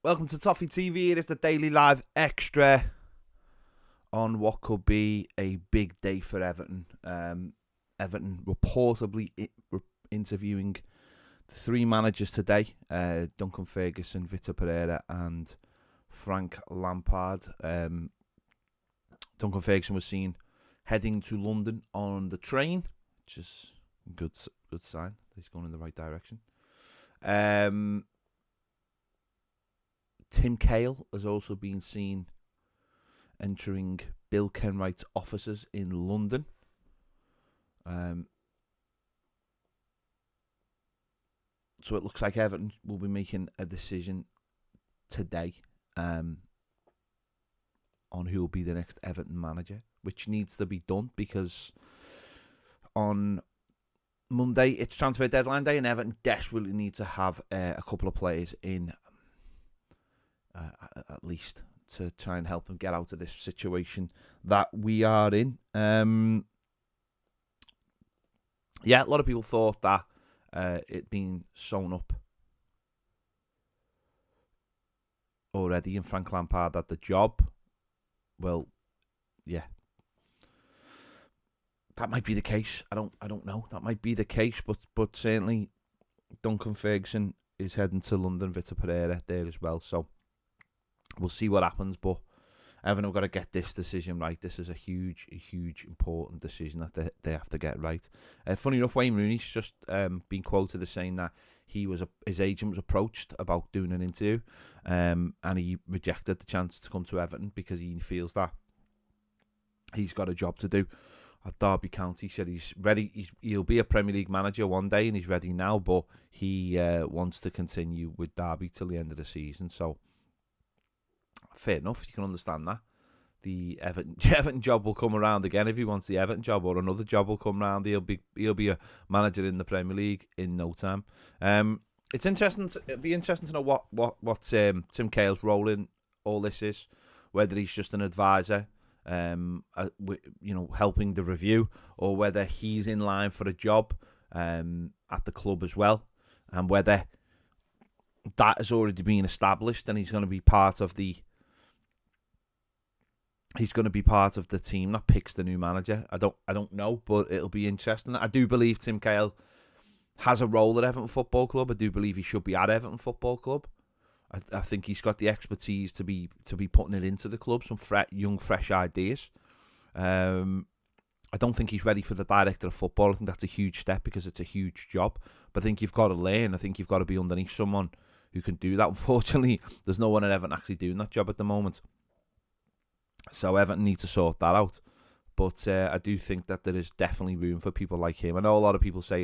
Welcome to Toffee TV. It is the daily live extra on what could be a big day for Everton. Everton reportedly interviewing three managers today: Duncan Ferguson, Vitor Pereira, and Frank Lampard. Duncan Ferguson was seen heading to London on the train, which is a good sign. He's going in the right direction. Tim Cahill has also been seen entering Bill Kenwright's offices in London. So it looks like Everton will be making a decision today on who will be the next Everton manager, which needs to be done because on Monday it's transfer deadline day and Everton desperately need to have a couple of players in at least to try and help them get out of this situation that we are in. A lot of people thought that it being sewn up already and Frank Lampard had the job. Well, yeah, that might be the case. I don't know. That might be the case, but certainly Duncan Ferguson is heading to London. Vitor Pereira there as well. So we'll see what happens, but Everton have got to get this decision right. This is a huge, important decision that they have to get right. Funny enough, Wayne Rooney's just been quoted as saying that his agent was approached about doing an interview, and he rejected the chance to come to Everton because he feels that he's got a job to do at Derby County. He said he's ready. He'll be a Premier League manager one day, and he's ready now, but he wants to continue with Derby till the end of the season. So fair enough, you can understand that. The Everton job will come around again if he wants the Everton job, or another job will come around. He'll be a manager in the Premier League in no time. It's interesting. It'll be interesting to know what Tim Cahill's role in all this is. Whether he's just an advisor, helping the review, or whether he's in line for a job at the club as well, and whether that has already been established and he's going to be part of the team that picks the new manager. I don't know, but it'll be interesting. I do believe Tim Cahill has a role at Everton Football Club. I do believe he should be at Everton Football Club. I think he's got the expertise to be putting it into the club, some young, fresh ideas. I don't think he's ready for the director of football. I think that's a huge step because it's a huge job. But I think you've got to learn. I think you've got to be underneath someone who can do that. Unfortunately, there's no one at Everton actually doing that job at the moment. So Everton need to sort that out. But I do think that there is definitely room for people like him. I know a lot of people say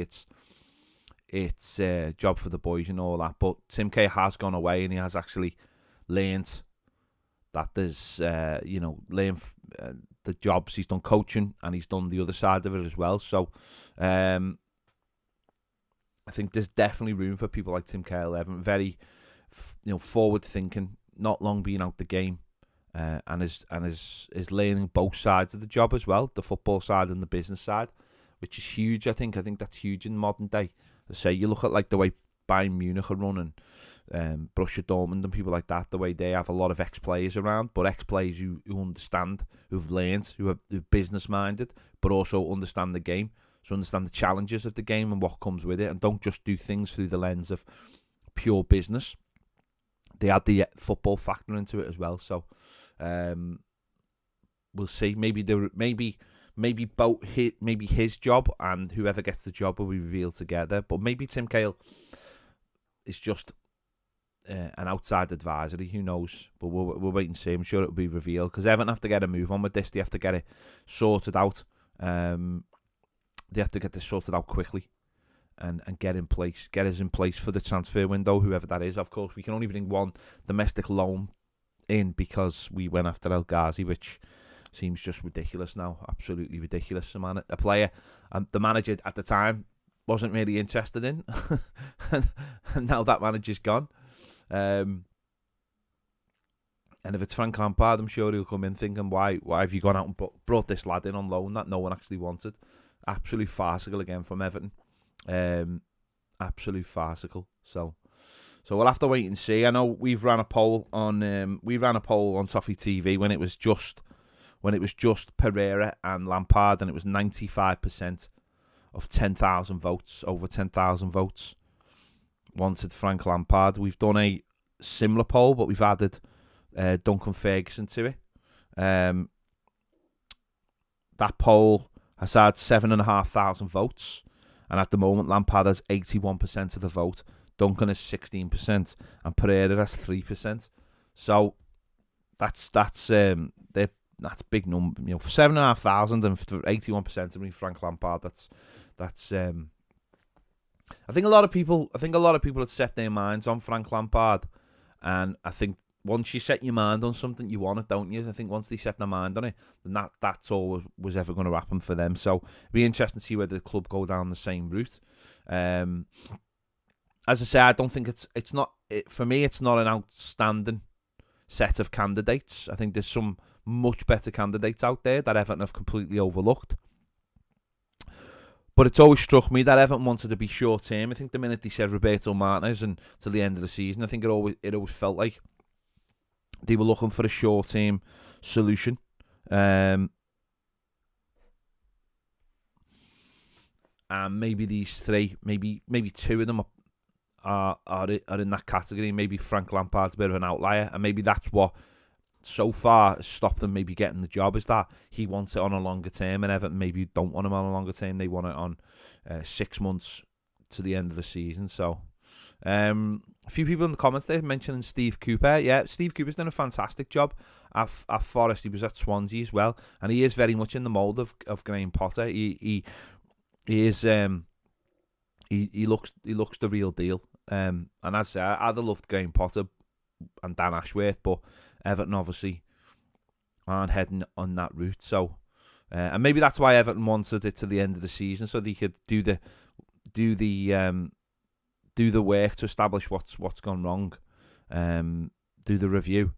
it's a job for the boys and all that, but Tim Cahill has gone away and he has actually learned that there's, learned the jobs. He's done coaching and he's done the other side of it as well. So I think there's definitely room for people like Tim Cahill. Everton very, forward thinking, not long been out the game. And is learning both sides of the job as well, the football side and the business side, which is huge. I think that's huge in modern day. I say you look at like the way Bayern Munich are running, Borussia Dortmund and people like that, the way they have a lot of ex-players around, but ex-players who understand, who've learned, who are business-minded, but also understand the game, so understand the challenges of the game and what comes with it, and don't just do things through the lens of pure business. They add the football factor into it as well. So we'll see. Maybe his job and whoever gets the job will be revealed together. But maybe Tim Cahill is just an outside advisory. Who knows? But we'll wait and see. I'm sure it'll be revealed because Everton have to get a move on with this. They have to get it sorted out. They have to get this sorted out quickly. And get us in place for the transfer window, whoever that is. Of course, we can only bring one domestic loan in because we went after El Ghazi, which seems just ridiculous now, absolutely ridiculous. A player, the manager at the time wasn't really interested in, and now that manager's gone. And if it's Frank Lampard, I'm sure he'll come in thinking, why have you gone out and brought this lad in on loan that no one actually wanted? Absolute farcical again from Everton. Absolute farcical. So So we'll have to wait and see. I know we've ran a poll on Toffee TV when it was just Pereira and Lampard, and it was 95% of 10,000 votes, over 10,000 votes, wanted Frank Lampard. We've done a similar poll, but we've added Duncan Ferguson to it. That poll has had 7,500 votes, and at the moment Lampard has 81% of the vote. Duncan has 16%, and Pereira has 3%. So that's big number. You know, for 7,500 and for 81% of me, Frank Lampard. That's. I think a lot of people have set their minds on Frank Lampard, and I think once you set your mind on something, you want it, don't you? I think once they set their mind on it, then that's all was ever going to happen for them. So it'd be interesting to see whether the club go down the same route. As I say, I don't think for me, it's not an outstanding set of candidates. I think there's some much better candidates out there that Everton have completely overlooked. But it's always struck me that Everton wanted to be short term. I think the minute they said Roberto Martinez and to the end of the season, I think it always felt like they were looking for a short term solution. And maybe these three, maybe two of them are in that category. Maybe Frank Lampard's a bit of an outlier, and maybe that's what so far stopped them maybe getting the job, is that he wants it on a longer term, and Everton maybe don't want him on a longer term. They want it on 6 months to the end of the season. So a few people in the comments there mentioning Steve Cooper. Yeah, Steve Cooper's done a fantastic job at Forest. He was at Swansea as well, and he is very much in the mould of Graham Potter. He is he looks the real deal. And as I say, I'd have loved Graham Potter and Dan Ashworth, but Everton obviously aren't heading on that route. So, and maybe that's why Everton wanted it to the end of the season, so they could do the work to establish what's gone wrong, do the review,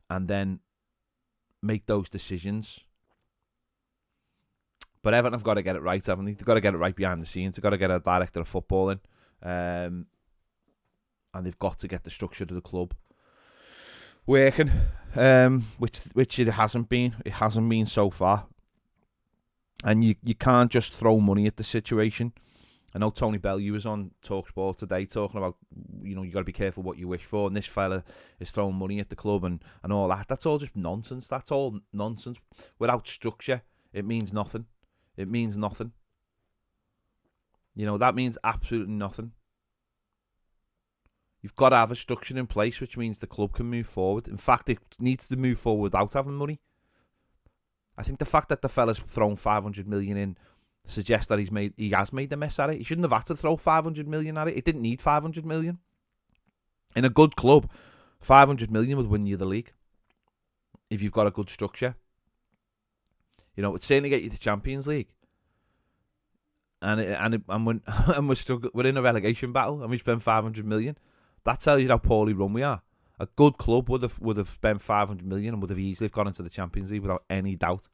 and then make those decisions. But Everton have got to get it right, haven't they? They've got to get it right behind the scenes. They've got to get a director of football in, and they've got to get the structure of the club working, which it hasn't been. It hasn't been so far. And you can't just throw money at the situation. I know Tony Bellew was on TalkSport today talking about, you got to be careful what you wish for, and this fella is throwing money at the club and all that. That's all just nonsense. That's all nonsense. Without structure, it means nothing. It means nothing. That means absolutely nothing. You've got to have a structure in place, which means the club can move forward. In fact, it needs to move forward without having money. I think the fact that the fella's thrown 500 million in suggests that he has made a mess at it. He shouldn't have had to throw 500 million at it. It didn't need 500 million. In a good club, 500 million would win you the league if you've got a good structure. It'd certainly get you to Champions League. And we're in a relegation battle, and we spend 500 million. That tells you how poorly run we are. A good club would have spent 500 million and would have easily gone into the Champions League without any doubt,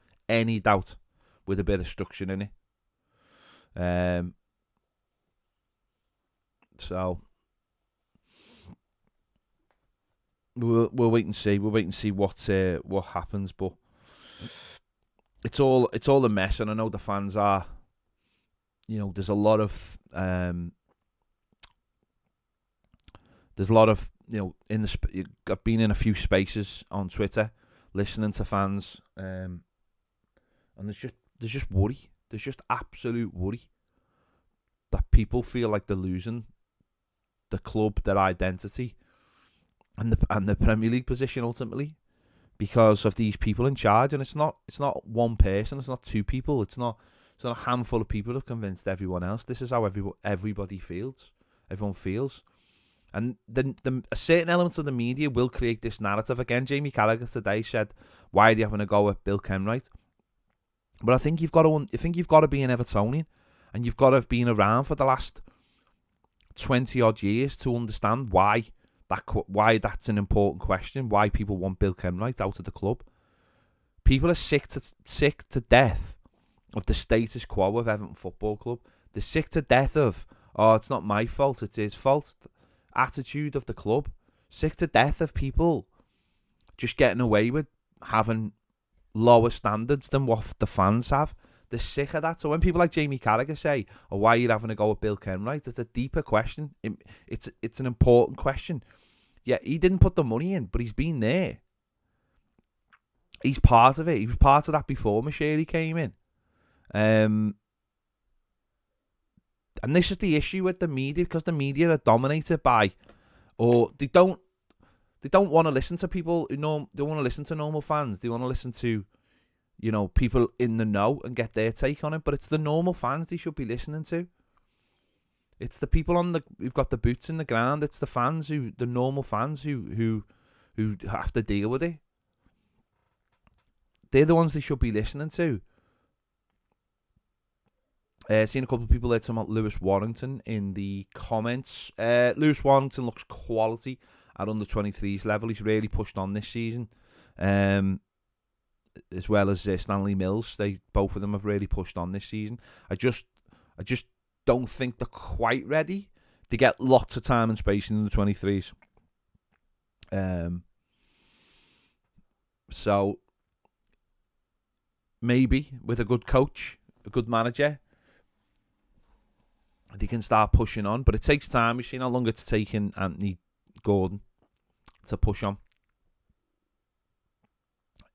with a bit of structure in it. So we'll wait and see. We'll wait and see what happens. But it's all a mess, and I know the fans are. There's a lot of I've been in a few spaces on Twitter listening to fans, and there's just worry. There's just absolute worry that people feel like they're losing the club, their identity, and the Premier League position ultimately because of these people in charge. And it's not one person. It's not two people. It's not a handful of people who've convinced everyone else. This is how everybody feels. Everyone feels. And a certain element of the media will create this narrative. Again, Jamie Carragher today said, why are they having a go at Bill Kenwright? But I think you've got to be an Evertonian, and you've got to have been around for the last 20 odd years to understand why that's an important question. Why people want Bill Kenwright out of the club. People are sick to death of the status quo of Everton Football Club. They're sick to death of, it's not my fault, it's his fault. attitude of the club. Sick to death of people just getting away with having lower standards than what the fans have. They're sick of that. So when people like Jamie Carragher say, "Oh, why are you having a go at Bill Kenwright?" It's a deeper question. It's an important question. Yeah, he didn't put the money in, but he's been there. He's part of it. He was part of that before Moshiri came in. And this is the issue with the media, because the media are dominated by, or they don't want to listen to people who know. They want to listen to normal fans. They want to listen to, people in the know and get their take on it. But it's the normal fans they should be listening to. It's the people who've got the boots in the ground. It's the normal fans who have to deal with it. They're the ones they should be listening to. Seen a couple of people there talking about Lewis Warrington in the comments. Lewis Warrington looks quality at under 23s level. He's really pushed on this season, as well as Stanley Mills. Both of them have really pushed on this season. I just don't think they're quite ready to get lots of time and space in the 23s. So maybe with a good coach, a good manager, they can start pushing on. But it takes time. We've seen how long it's taken Anthony Gordon to push on.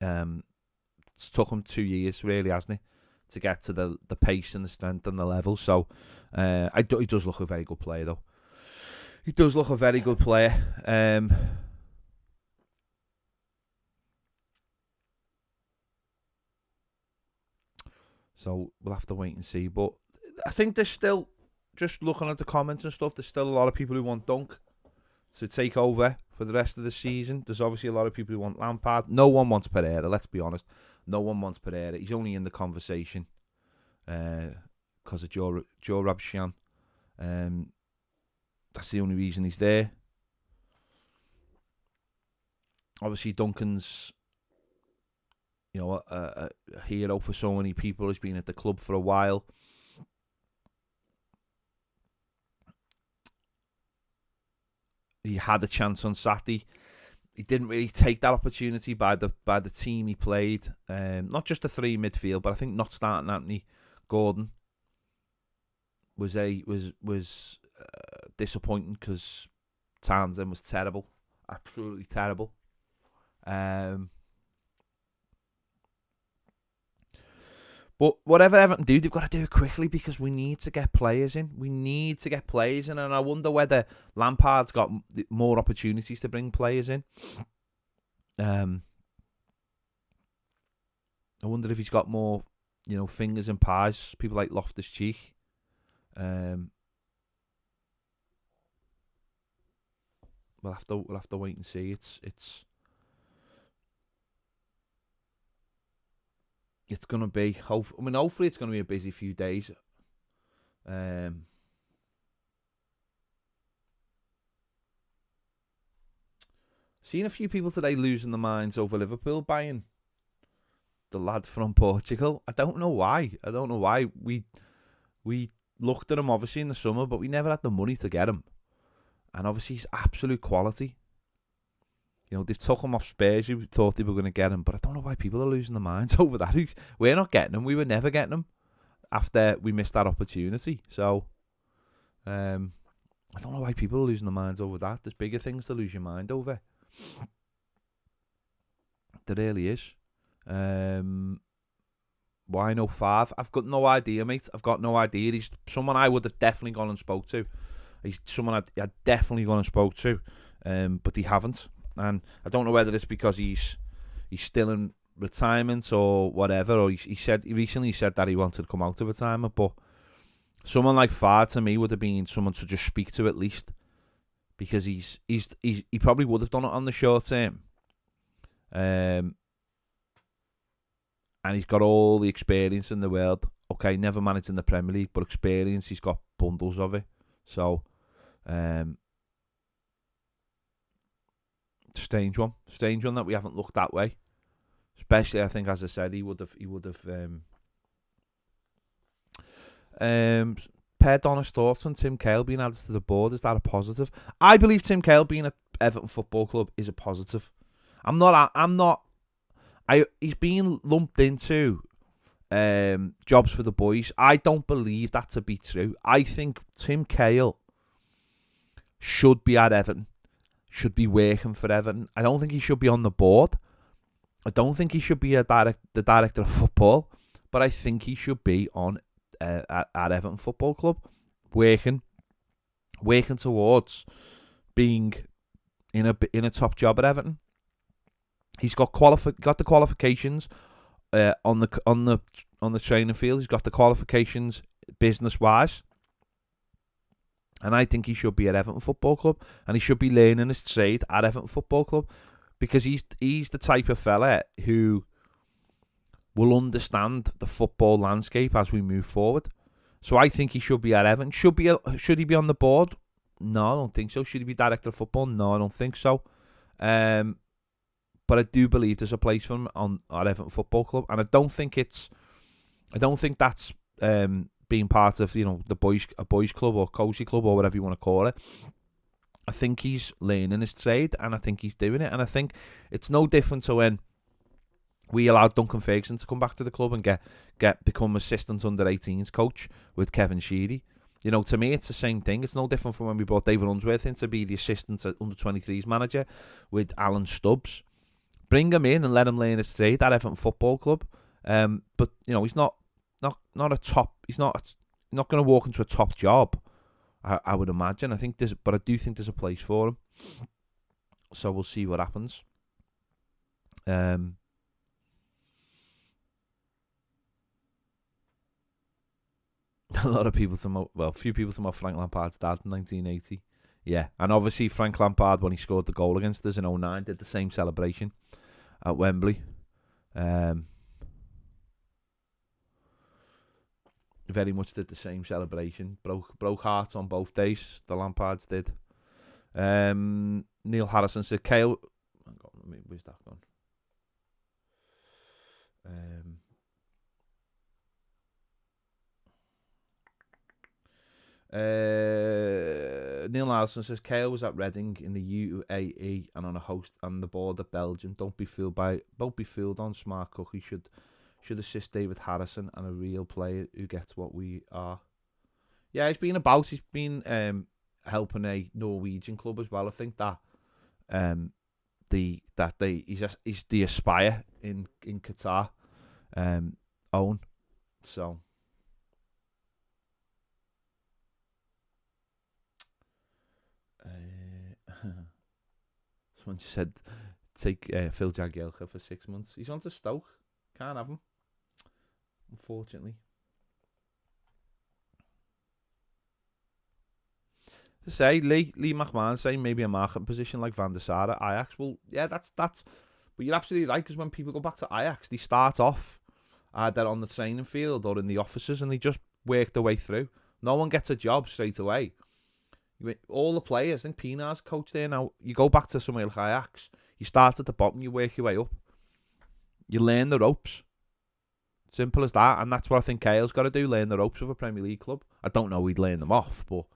It's took him 2 years, really, hasn't it, to get to the pace and the strength and the level. So he does look a very good player, though. He does look a very good player. So we'll have to wait and see. But I think there's still, just looking at the comments and stuff, there's still a lot of people who want Dunk to take over for the rest of the season. There's obviously a lot of people who want Lampard. No one wants Pereira, let's be honest. No one wants Pereira. He's only in the conversation because of Joe Rabshan. That's the only reason he's there. Obviously, Duncan's a hero for so many people. He's been at the club for a while. He had a chance on Saturday. He didn't really take that opportunity by the team he played. Not just the three midfield, but I think not starting Anthony Gordon was disappointing, because Townsend was terrible, absolutely terrible. But whatever Everton do, they've got to do it quickly, because we need to get players in. And I wonder whether Lampard's got more opportunities to bring players in. I wonder if he's got more, fingers in pies. People like Loftus-Cheek. We'll have to wait and see. It's going to be, hopefully it's going to be a busy few days. Seen a few people today losing their minds over Liverpool buying the lad from Portugal. I don't know why. We looked at him obviously in the summer, but we never had the money to get him. And obviously he's absolute quality. They've took him off Spurs who thought they were going to get him, but I don't know why people are losing their minds over that. We're not getting him. We were never getting him after we missed that opportunity. So, I don't know why people are losing their minds over that. There's bigger things to lose your mind over. There really is. Why no Favre? I've got no idea, mate. I've got no idea. He's someone I would have definitely gone and spoke to. He's someone I'd definitely gone and spoke to, but they haven't. And I don't know whether it's because he's still in retirement or whatever, or he recently said that he wanted to come out of retirement. But someone like Favre to me would have been someone to just speak to at least, because he probably would have done it on the short term, and he's got all the experience in the world. Okay, never managed in the Premier League, but experience, he's got bundles of it. So, strange one that we haven't looked that way. Especially, I think, as I said, he would have prepared honest thoughts on Tim Cahill being added to the board. Is that a positive? I believe Tim Cahill being at Everton Football Club is a positive. He's being lumped into jobs for the boys. I don't believe that to be true. I think Tim Cahill should be at Everton, should be working for Everton. I don't think he should be on the board. I don't think he should be the director of football, but I think he should be on at Everton Football Club, working towards being in a top job at Everton. He's got the qualifications on the training field. He's got the qualifications business wise, and I think he should be at Everton Football Club, and he should be learning his trade at Everton Football Club, because he's the type of fella who will understand the football landscape as we move forward. So I think he should be at Everton. Should he be on the board? No, I don't think so. Should he be director of football? No, I don't think so. But I do believe there's a place for him at Everton Football Club, and I don't think that's being part of a boys club or cozy club or whatever you want to call it. I think he's learning his trade, and I think he's doing it, and I think it's no different to when we allowed Duncan Ferguson to come back to the club and become assistant under-18s coach with Kevin Sheedy. To me, it's the same thing. It's no different from when we brought David Unsworth in to be the assistant under-23s manager with Alan Stubbs. Bring him in and let him learn his trade at Everton Football Club. But he's not a top. He's not going to walk into a top job. I would imagine. But I do think there's a place for him. So we'll see what happens. A lot of people a few people talking about Frank Lampard's dad in 1980. Yeah, and obviously Frank Lampard, when he scored the goal against us in 2009, did the same celebration at Wembley. Very much did the same celebration. Broke hearts on both days. The Lampards did. Neil Harrison said, Cahill... Hang on, where's that gone? Neil Harrison says, Cahill was at Reading in the UAE and on the board at Belgium. Don't be fooled on smart cook. He should assist David Harrison and a real player who gets what we are. Yeah, he's been helping a Norwegian club as well. I think that he's the Aspire in Qatar own. So someone just said take Phil Jagielka for 6 months. He's on to Stoke. Can't have him, unfortunately. To say Lee McMahon saying maybe a market position like Van der Sar at Ajax. Well, yeah, that's. But you're absolutely right, because when people go back to Ajax, they start off either on the training field or in the offices, and they just work their way through. No one gets a job straight away. All the players, I think Pinar's coach there now. You go back to somewhere like Ajax, you start at the bottom, you work your way up. You learn the ropes. Simple as that. And that's what I think Cahill's got to do, learn the ropes of a Premier League club. I don't know he'd learn them off, but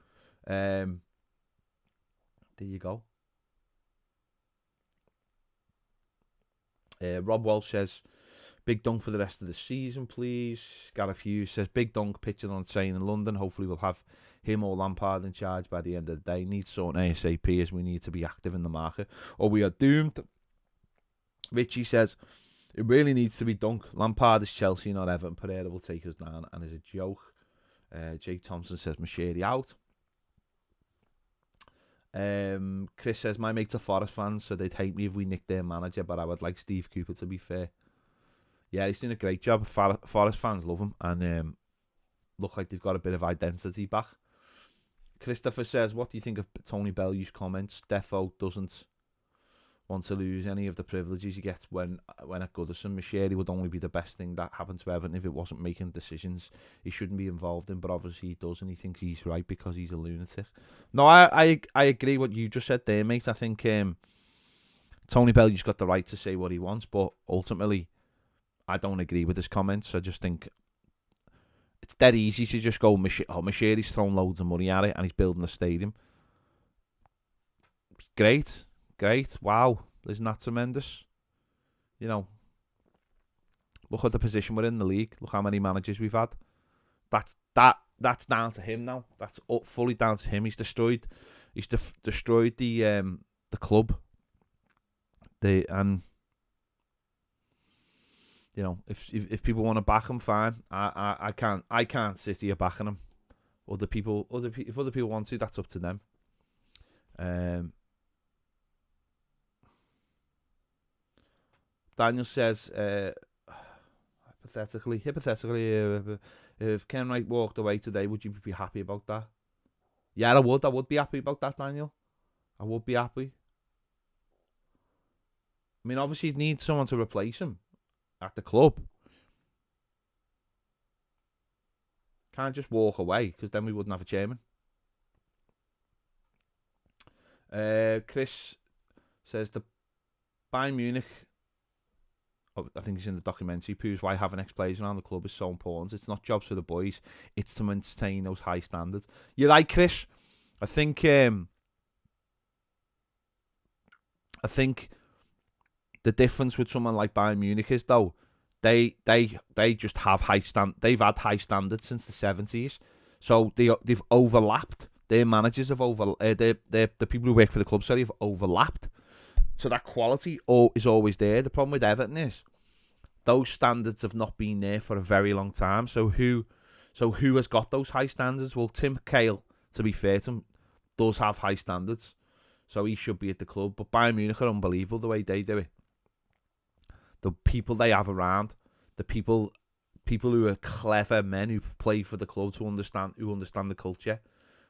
there you go. Rob Walsh says, big dunk for the rest of the season, please. Gareth Hughes says, big dunk pitching on train in London. Hopefully we'll have him or Lampard in charge by the end of the day. Needs sorting ASAP, as we need to be active in the market, or we are doomed. Richie says, it really needs to be Dunk. Lampard is Chelsea, not Everton. Pereira will take us down and is a joke. Jake Thompson says, Machete out. Chris says, my mates are Forest fans, so they'd hate me if we nicked their manager, but I would like Steve Cooper, to be fair. Yeah, he's doing a great job. Forest fans love him, and look like they've got a bit of identity back. Christopher says, what do you think of Tony Bellew's comments? Defo doesn't want to lose any of the privileges he gets when at Goodison. Machete would only be the best thing that happened to Everton if it wasn't making decisions he shouldn't be involved in, but obviously he does, and he thinks he's right because he's a lunatic. No, I agree what you just said there, mate. I think Tony Bellew's got the right to say what he wants, but ultimately I don't agree with his comments. I just think It's dead easy to just go, Mashiri's thrown loads of money at it and he's building a stadium. Great. Wow. Isn't that tremendous? You know, look at the position we're in the league. Look how many managers we've had. That's down to him now. That's fully down to him. He's destroyed the club. And you know, if people want to back him, fine. I can't sit here backing him. If other people want to, that's up to them. Daniel says, hypothetically, if Ken Wright walked away today, would you be happy about that? Yeah, I would be happy about that, Daniel. I would be happy. I mean, obviously, you'd need someone to replace him at the club. Can't just walk away, because then we wouldn't have a chairman. Chris says the Bayern Munich, I think he's in the documentary, proves why having ex-players around the club is so important. It's not jobs for the boys, it's to maintain those high standards. You're right, Chris. I think the difference with someone like Bayern Munich is, though, they just have they've had high standards since the 70s, so they've overlapped. Their managers have the people who work for the club, sorry, have overlapped. So that quality is always there. The problem with Everton is those standards have not been there for a very long time. So who has got those high standards? Well, Tim Cahill, to be fair to him, does have high standards, so he should be at the club. But Bayern Munich are unbelievable the way they do it. The people they have around, the people who are clever men who play for the club who understand the culture.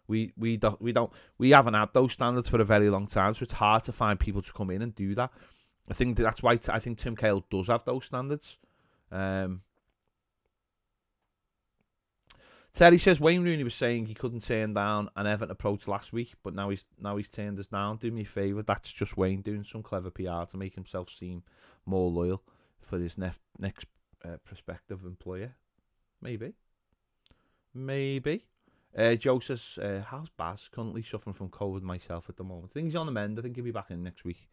We haven't had those standards for a very long time, so it's hard to find people to come in and do that. I think that's why I think Tim Cahill does have those standards. Terry says Wayne Rooney was saying he couldn't turn down an Everton approach last week, but now he's turned us down. Do me a favour, that's just Wayne doing some clever PR to make himself seem more loyal for his next prospective employer. Maybe. Joe says, how's Baz? Currently suffering from COVID myself at the moment. I think he's on the mend. I think he'll be back in next week.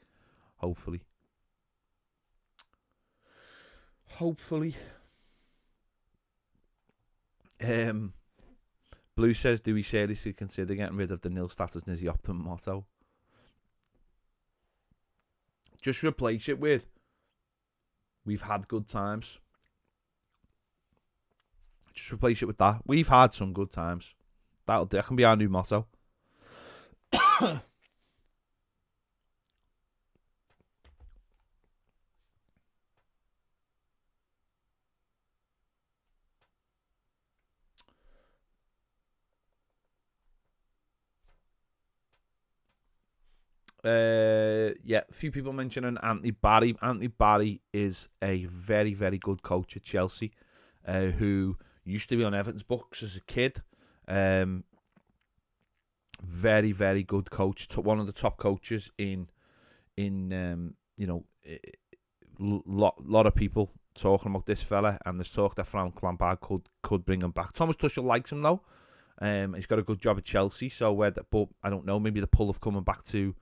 Hopefully. Blue says, do we seriously consider getting rid of the nil status as the optimum motto? Just replace it with, we've had good times. Just replace it with that. We've had some good times. That can be our new motto. Yeah, a few people mentioning Anthony Barry. Anthony Barry is a very, very good coach at Chelsea, who used to be on Everton's books as a kid. Very, very good coach. One of the top coaches in lot of people talking about this fella, and there's talk that Frank Lampard could bring him back. Thomas Tuchel likes him though. He's got a good job at Chelsea, so but I don't know. Maybe the pull of coming back to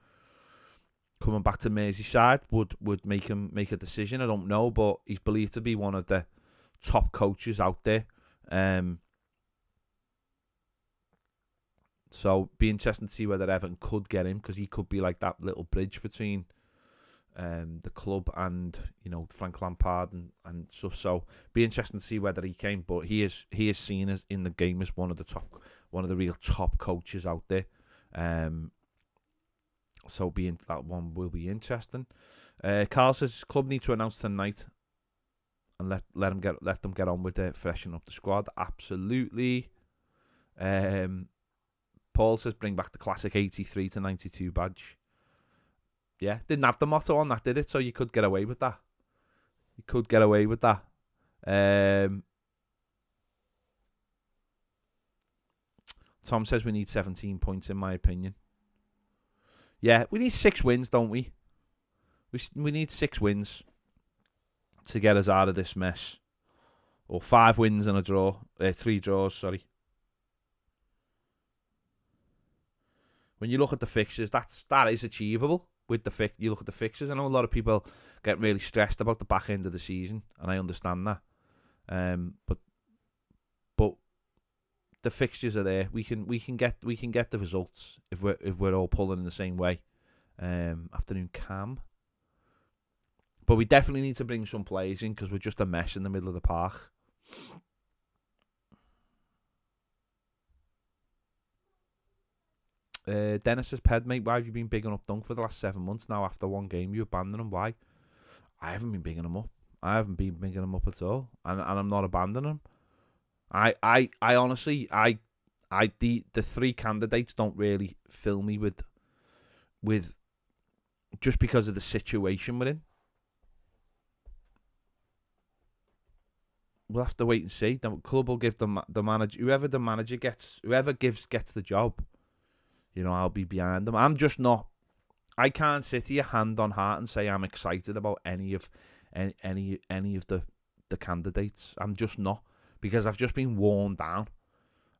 Merseyside would make him make a decision. I don't know, but he's believed to be one of the top coaches out there. So be interesting to see whether Everton could get him, because he could be like that little bridge between the club and Frank Lampard and stuff. So be interesting to see whether he came, but he is seen as in the game as one of the real top coaches out there. So that one will be interesting. Carl says club need to announce tonight and let them get on with it, freshen up the squad. Absolutely. Paul says bring back the classic 83 to 92 badge. Yeah, didn't have the motto on that, did it? So you could get away with that. Tom says we need 17 points, in my opinion. Yeah, we need 6 wins, don't we? We need 6 wins to get us out of this mess. or 5 wins and a draw, 3 draws. Sorry. When you look at the fixtures, that is achievable. With the you look at the fixtures. I know a lot of people get really stressed about the back end of the season, and I understand that. But the fixtures are there. We can get the results if we're all pulling in the same way. Afternoon Cam. But we definitely need to bring some players in because we're just a mess in the middle of the park. Dennis says, Ped, mate, why have you been bigging up Dunk for the last 7 months now? After one game, you abandoned him. Why? I haven't been bigging him up. I haven't been bigging him up at all. And I'm not abandoning him. I honestly, the 3 candidates don't really fill me with just because of the situation we're in. We'll have to wait and see. The club will give the manager, whoever the manager gets, gets the job. You know, I'll be behind them. I'm just not. I can't sit here hand on heart and say I'm excited about any of the candidates. I'm just not, because I've just been worn down.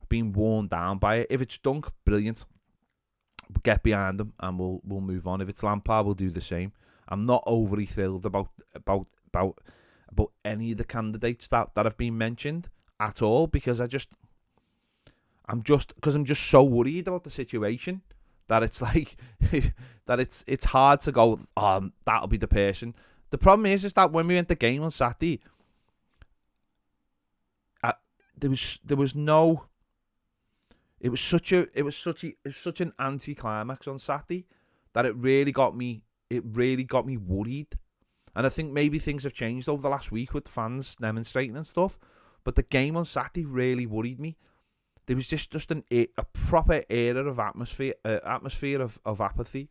I've been worn down by it. If it's Dunk, brilliant. Get behind them and we'll move on. If it's Lampard, we'll do the same. I'm not overly thrilled about any of the candidates that have been mentioned at all, because I'm just so worried about the situation that it's like that it's hard to go, that'll be the person. The problem is that when we went the game on Saturday, there was no. It was such an anti-climax on Saturday that it really got me worried. And I think maybe things have changed over the last week with fans demonstrating and stuff. But the game on Saturday really worried me. There was just a proper era of atmosphere of apathy.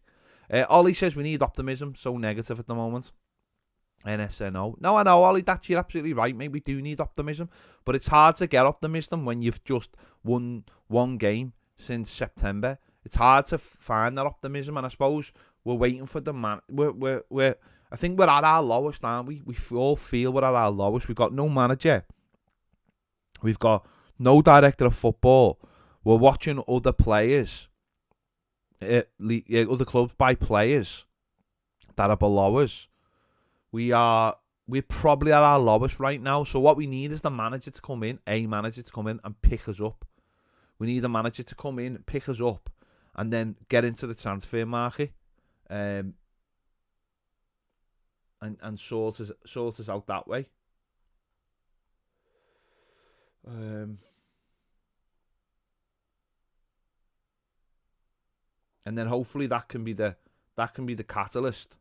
Ollie says we need optimism, so negative at the moment. NSNO. No, I know, Ollie, you're absolutely right, mate. We do need optimism. But it's hard to get optimism when you've just won one game since September. It's hard to find that optimism, and I suppose we're waiting for the man. I think we're at our lowest, aren't we? We all feel we're at our lowest. We've got no manager. We've got no director of football. We're watching other players, other clubs buy players that are below us. We're probably at our lowest right now. So what we need is a manager to come in and pick us up. We need a manager to come in, pick us up, and then get into the transfer market, and sort us out that way. And then hopefully that can be the catalyst.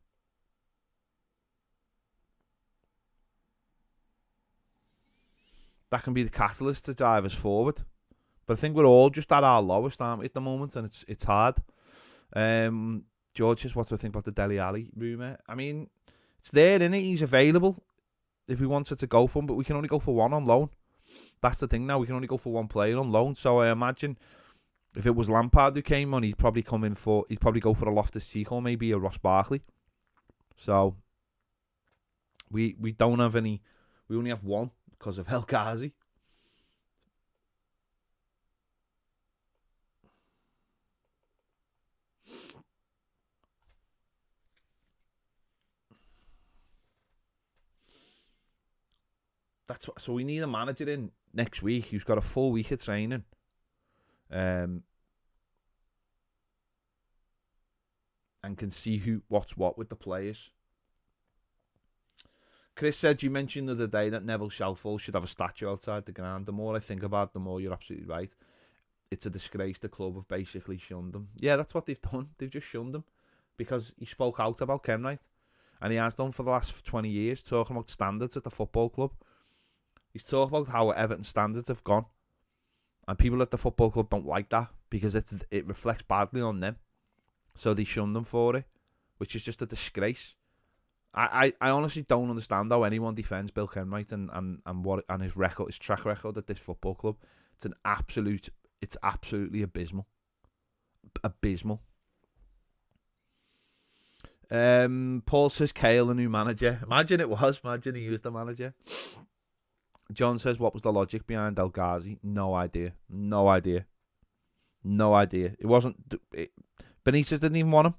That can be the catalyst to drive us forward. But I think we're all just at our lowest, aren't we, at the moment, and it's hard. George says, what do I think about the Dele Alli rumour? I mean, it's there, isn't it? He's available if we wanted to go for him, but we can only go for one on loan. That's the thing now. We can only go for one player on loan. So I imagine if it was Lampard who came on, he'd probably go for a Loftus-Cheek or maybe a Ross Barkley. So we don't have any. We only have one because of El Ghazi. So we need a manager in next week who's got a full week of training. And can see what's what with the players. Chris said, you mentioned the other day that Neville Shelfall should have a statue outside the ground. The more I think about it, the more you're absolutely right. It's a disgrace the club have basically shunned him. Yeah, that's what they've done. They've just shunned him because he spoke out about Kenwright. And he has done for the last 20 years, talking about standards at the football club. He's talking about how Everton standards have gone. And people at the football club don't like that because it reflects badly on them. So they shun them for it, which is just a disgrace. I honestly don't understand how anyone defends Bill Kenwright and his record, his track record at this football club. It's absolutely abysmal. Abysmal. Paul says Cahill, the new manager. Imagine he was the manager. John says, what was the logic behind El Ghazi? No idea. No idea. No idea. It wasn't... Benitez didn't even want him.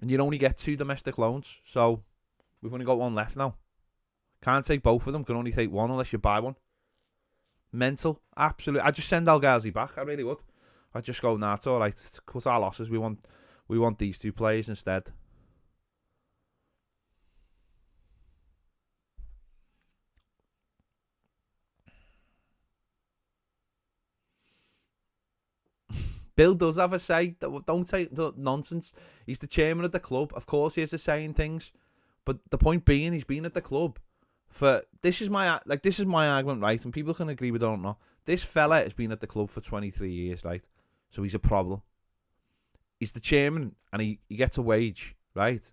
And you'd only get 2 domestic loans. So, we've only got 1 left now. Can't take both of them. Can only take 1 unless you buy one. Mental. Absolutely. I'd just send El Ghazi back. I really would. I'd just go, nah, it's all right. Cut our losses. We want these 2 players instead. Bill does have a say. Don't say nonsense. He's the chairman of the club. Of course he has a say in things. But the point being, he's been at the club for... This is my argument, right? And people can agree with it or not. This fella has been at the club for 23 years, right? So he's a problem. He's the chairman and he gets a wage, right?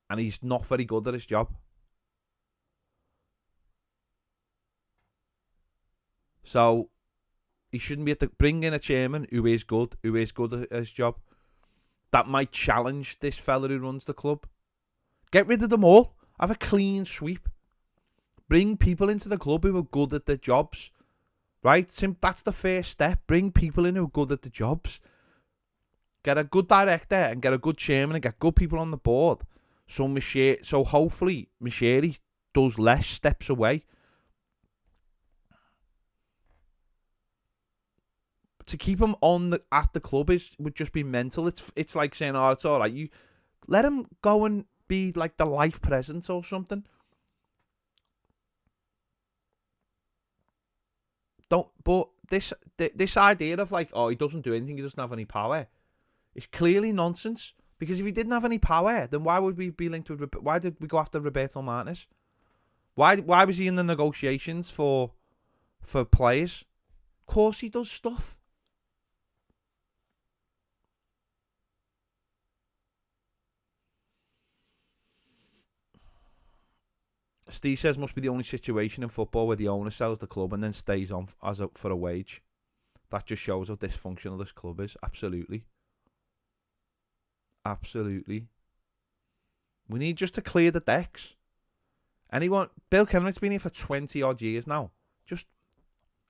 And he's not very good at his job. So... He shouldn't be bring in a chairman who is good at his job. That might challenge this fella who runs the club. Get rid of them all. Have a clean sweep. Bring people into the club who are good at their jobs. Right? That's the first step. Bring people in who are good at the jobs. Get a good director and get a good chairman and get good people on the board. So hopefully Mashiri does less steps away. To keep him at the club would just be mental. It's like saying, oh, it's all right. You let him go and be like the life presence or something. But this idea of like, oh, he doesn't do anything, he doesn't have any power, is clearly nonsense. Because if he didn't have any power, then why would we be linked with? Why did we go after Roberto Martinez? Why was he in the negotiations for players? Of course he does stuff. Steve says must be the only situation in football where the owner sells the club and then stays on for a wage. That just shows how dysfunctional this club is. Absolutely. Absolutely. We need just to clear the decks. Bill Kenwright's been here for 20 odd years now. Just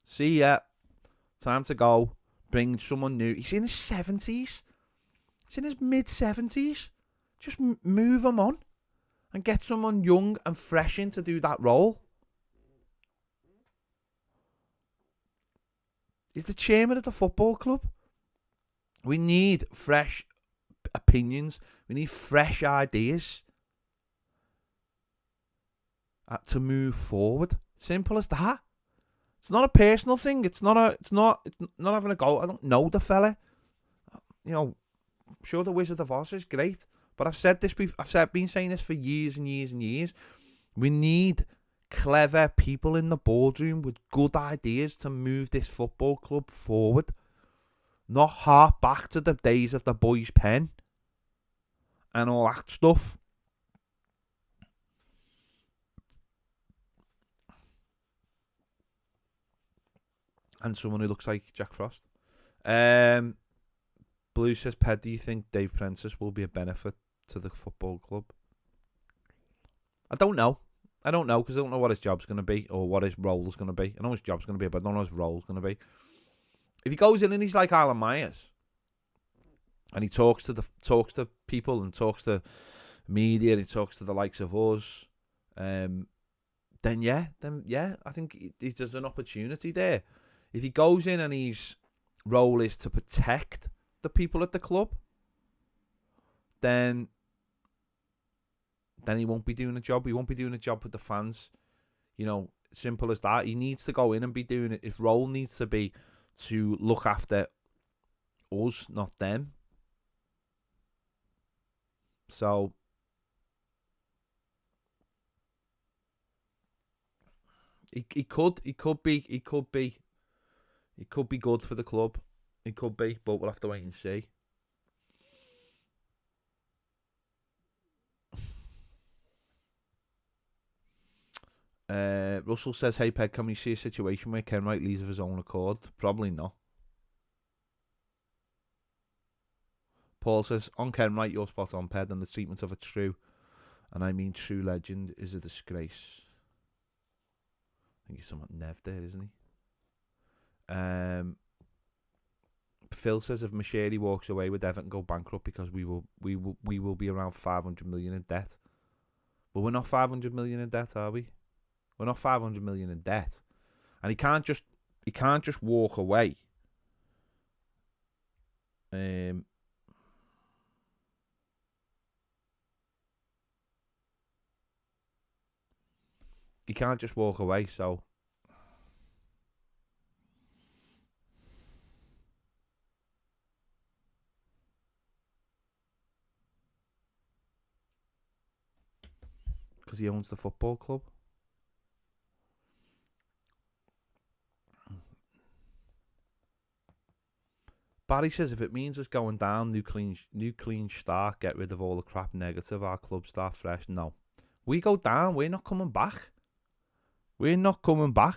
see ya. Time to go. Bring someone new. He's in his 70s. He's in his mid-70s. Just move him on. And get someone young and fresh in to do that role. He's the chairman of the football club. We need fresh opinions. We need fresh ideas to move forward. Simple as that. It's not a personal thing. It's not having a go. I don't know the fella. You know, I'm sure the Wizard of Oz is great. But I've said this. I've been saying this for years and years and years. We need clever people in the boardroom with good ideas to move this football club forward. Not hark back to the days of the boys' pen and all that stuff. And someone who looks like Jack Frost. Blue says, Ped, do you think Dave Prentice will be a benefit to the football club? I don't know because I don't know what his job's going to be or what his role's going to be. I know his job's going to be, but I don't know what his role's going to be. If he goes in and he's like Alan Myers and he talks to people and talks to media and he talks to the likes of us, then yeah, I think there's an opportunity there. If he goes in and his role is to protect the people at the club, then he won't be doing a job. He won't be doing a job with the fans. You know, simple as that. He needs to go in and be doing it. His role needs to be to look after us, not them. So he could be good for the club. He could be, but we'll have to wait and see. Russell says, hey, Peg, can we see a situation where Kenwright leaves of his own accord? Probably not. Paul says, on Kenwright, you're spot on, Ped, and the treatment of it's true. And I mean true legend is a disgrace. I think he's somewhat Nev there, isn't he? Phil says if Macheri walks away with Everton go bankrupt because we will be around 500 million in debt. But we're not 500 million in debt, are we? We're not 500 million in debt. And he can't just walk away. He can't just walk away, so because he owns the football club. Barry says if it means us going down, new clean start, get rid of all the crap negative, our club start fresh. No. We go down, we're not coming back. We're not coming back.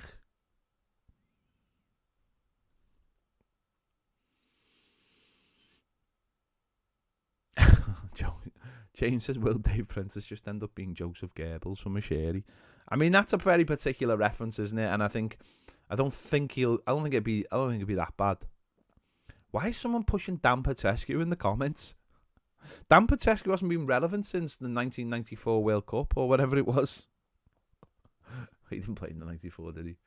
James says, will Dave Prentice just end up being Joseph Goebbels from Macheri? I mean, that's a very particular reference, isn't it? And I don't think it'd be that bad. Why is someone pushing Dan Petrescu in the comments? Dan Petrescu hasn't been relevant since the 1994 World Cup or whatever it was. He didn't play in the 94, did he?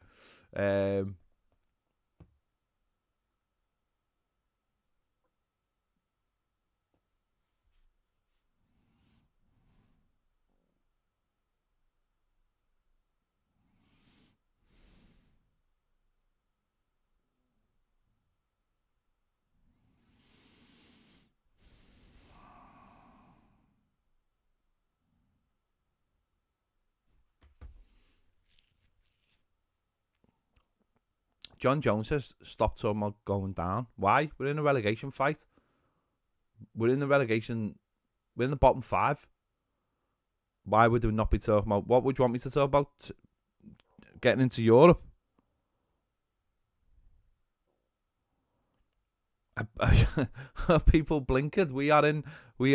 John Jones says, stop talking about going down. Why? We're in a relegation fight. We're in the bottom 5. Why would we not be talking about... What would you want me to talk about? Getting into Europe? People blinkered. We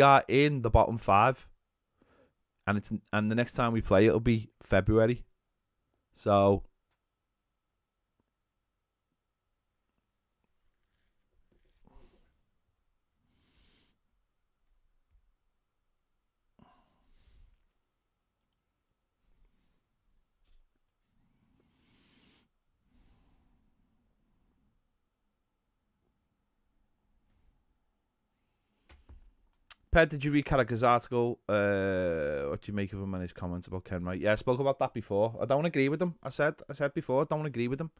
are in the bottom 5. And the next time we play, it'll be February. So... Ped, did you read Carragher's article? What do you make of him and his comments about Ken Wright? Yeah, I spoke about that before. I don't agree with him. I said before, I don't agree with him.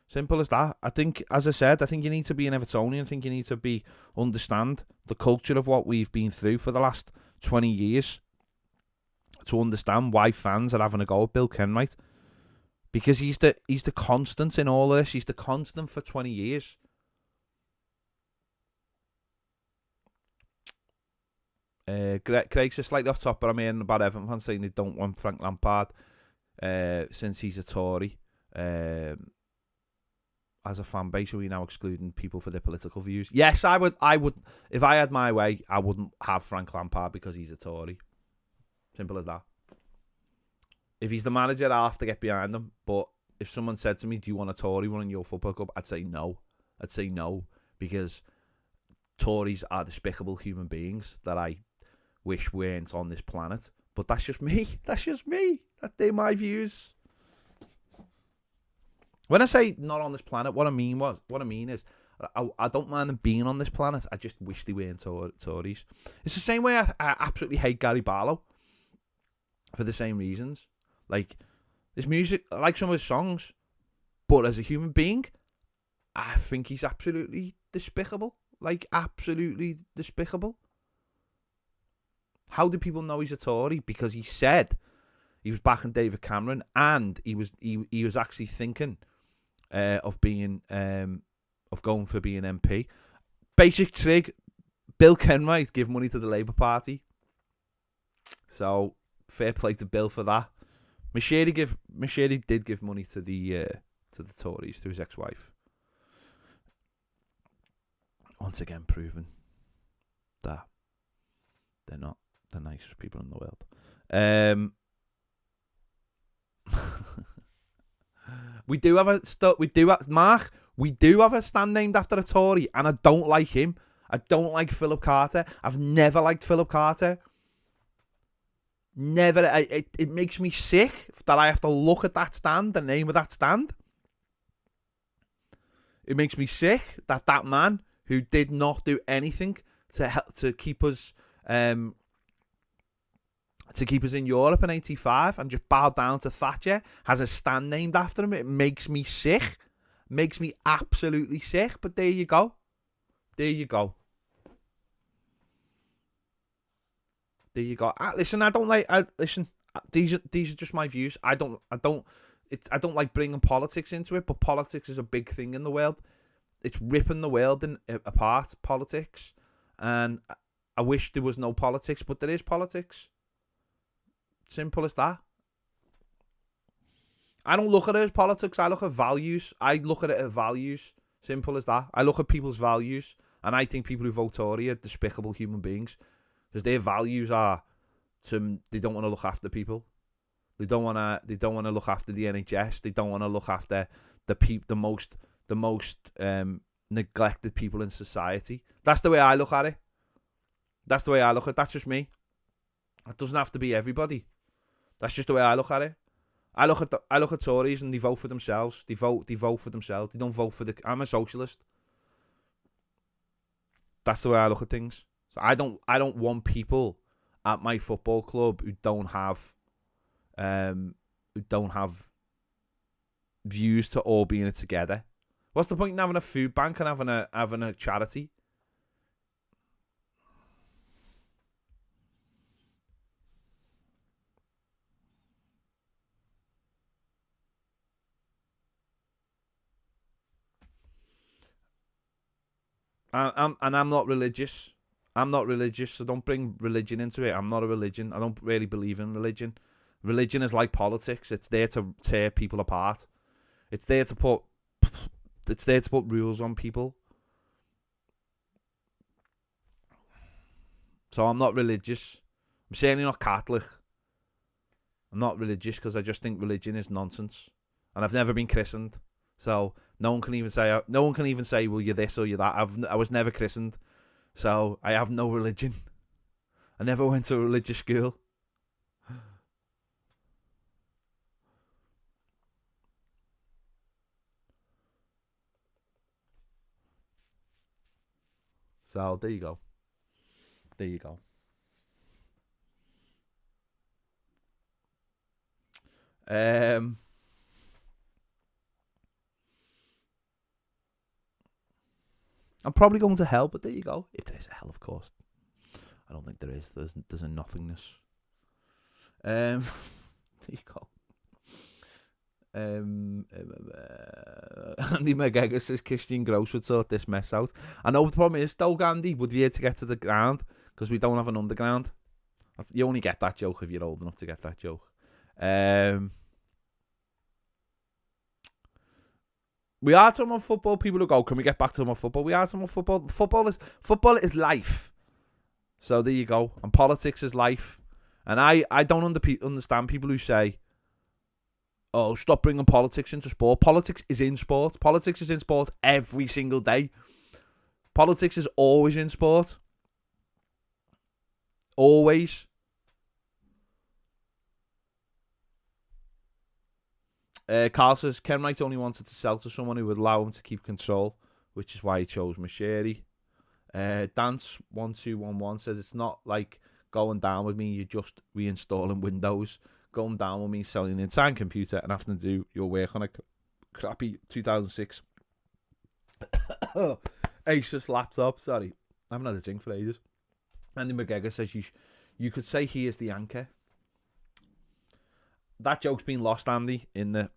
Simple as that. I think, as I said, I think you need to be an Evertonian. I think you need to understand the culture of what we've been through for the last 20 years to understand why fans are having a go at Bill Kenwright. Because he's the constant in all this. He's the constant for 20 years. Craig says slightly off top, but I'm hearing about Everton fans saying they don't want Frank Lampard since he's a Tory. As a fan base, are we now excluding people for their political views? Yes, I would. If I had my way, I wouldn't have Frank Lampard because he's a Tory. Simple as that. If he's the manager, I'll have to get behind him. But if someone said to me, do you want a Tory running your football club? I'd say no. Because Tories are despicable human beings that I wish weren't on this planet. But that's just me. They're my views. When I say not on this planet, what I mean is I don't mind them being on this planet. I just wish they weren't Tories. It's the same way I absolutely hate Gary Barlow for the same reasons. Like, his music, I like some of his songs, but as a human being, I think he's absolutely despicable. Like, absolutely despicable. How do people know he's a Tory? Because he said he was backing David Cameron, and he was actually thinking of going for being MP. Basic trig: Bill Kenwright give money to the Labour Party. So fair play to Bill for that. Macheri did give money to the Tories, to his ex-wife. Once again, proven that they're not the nicest people in the world. We do have a stand named after a Tory, and I don't like him. I don't like Philip Carter. I've never liked Philip Carter. Never. It makes me sick that I have to look at that stand, the name of that stand. It makes me sick that that man who did not do anything to keep us in Europe in '85 and just bowed down to Thatcher has a stand named after him. It makes me sick. Makes me absolutely sick. But there you go. There you go. There you go. Listen, I don't like. Listen, these are just my views. I don't like bringing politics into it, but politics is a big thing in the world. It's ripping the world apart, politics. And I wish there was no politics, but there is politics. Simple as that. I don't look at it as politics. I look at values. I look at it as values. Simple as that. I look at people's values, and I think people who vote Tory are despicable human beings because their values are they don't want to look after people. They don't want to look after the NHS. They don't want to look after the most neglected people in society. That's the way I look at it. That's the way I look at it. That's just me. It doesn't have to be everybody. That's just the way I look at it. I look at Tories and they vote for themselves. They vote for themselves. They don't vote for I'm a socialist. That's the way I look at things. So I don't want people at my football club who don't have views to all be in it together. What's the point in having a food bank and having a charity? I'm not religious. I'm not religious, so don't bring religion into it. I'm not a religion. I don't really believe in religion. Religion is like politics. It's there to tear people apart. It's there to put rules on people. So I'm not religious. I'm certainly not Catholic. I'm not religious because I just think religion is nonsense, and I've never been christened. So no one can even say, well, you're this or you're that. I was never christened, so I have no religion. I never went to a religious school. So there you go. There you go. I'm probably going to hell, but there you go. If there is a hell, of course. I don't think there is. There's a nothingness. There you go. Andy McGregor says Christian Gross would sort this mess out. I know the problem is, though, Andy, would be able to get to the ground because we don't have an underground. You only get that joke if you're old enough to get that joke. We are talking about football. People who go, can we get back to talking about football? We are talking about football. Football is life. So there you go. And politics is life. And I don't understand people who say, oh, stop bringing politics into sport. Politics is in sport. Politics is in sport every single day. Politics is always in sport. Always. Carl says, Ken Wright only wanted to sell to someone who would allow him to keep control, which is why he chose Macheri. Dance1211 says, it's not like going down with me, you're just reinstalling Windows. Going down with me, selling an entire computer and having to do your work on a crappy 2006 Asus laptop. Sorry, I haven't had a drink for ages. Andy McGregor says, you could say he is the anchor. That joke's been lost, Andy, in the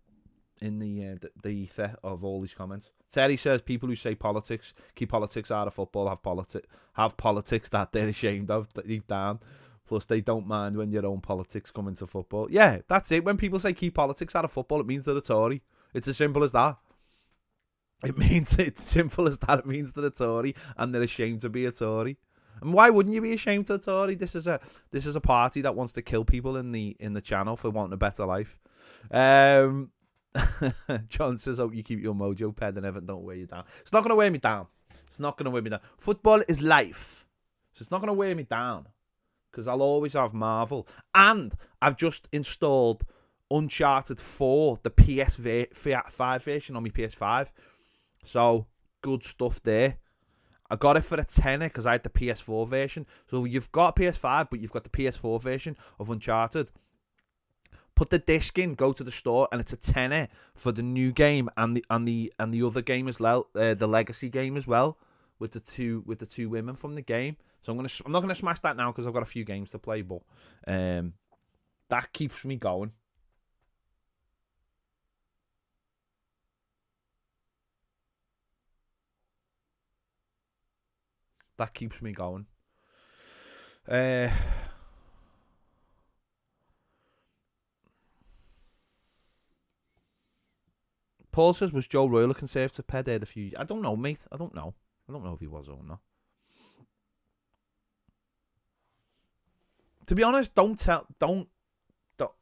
ether of all these comments. Terry says people who say politics, keep politics out of football, have politics that they're ashamed of deep down. Plus, they don't mind when your own politics come into football. Yeah, that's it. When people say keep politics out of football, it means they're a Tory. It's as simple as that. It's simple as that. It means they're a Tory and they're ashamed to be a Tory. And why wouldn't you be ashamed to a Tory? This is a party that wants to kill people in the channel for wanting a better life. John says, hope you keep your mojo, Ped, and Everton don't wear you down. It's not going to wear me down. It's not going to wear me down. Football is life. So it's not going to wear me down. Because I'll always have Marvel. And I've just installed Uncharted 4, the PS5 version on my PS5. So, good stuff there. I got it for a tenner because I had the PS4 version. So you've got a PS5, but you've got the PS4 version of Uncharted. Put the disc in, go to the store, and it's a tenner for the new game and the other game as well, the legacy game as well, with the two women from the game. So I'm not gonna smash that now because I've got a few games to play, but that keeps me going. That keeps me going. Paul says, was Joe Royle a Conservative Ped a few years? I don't know, mate. I don't know if he was or not. To be honest, don't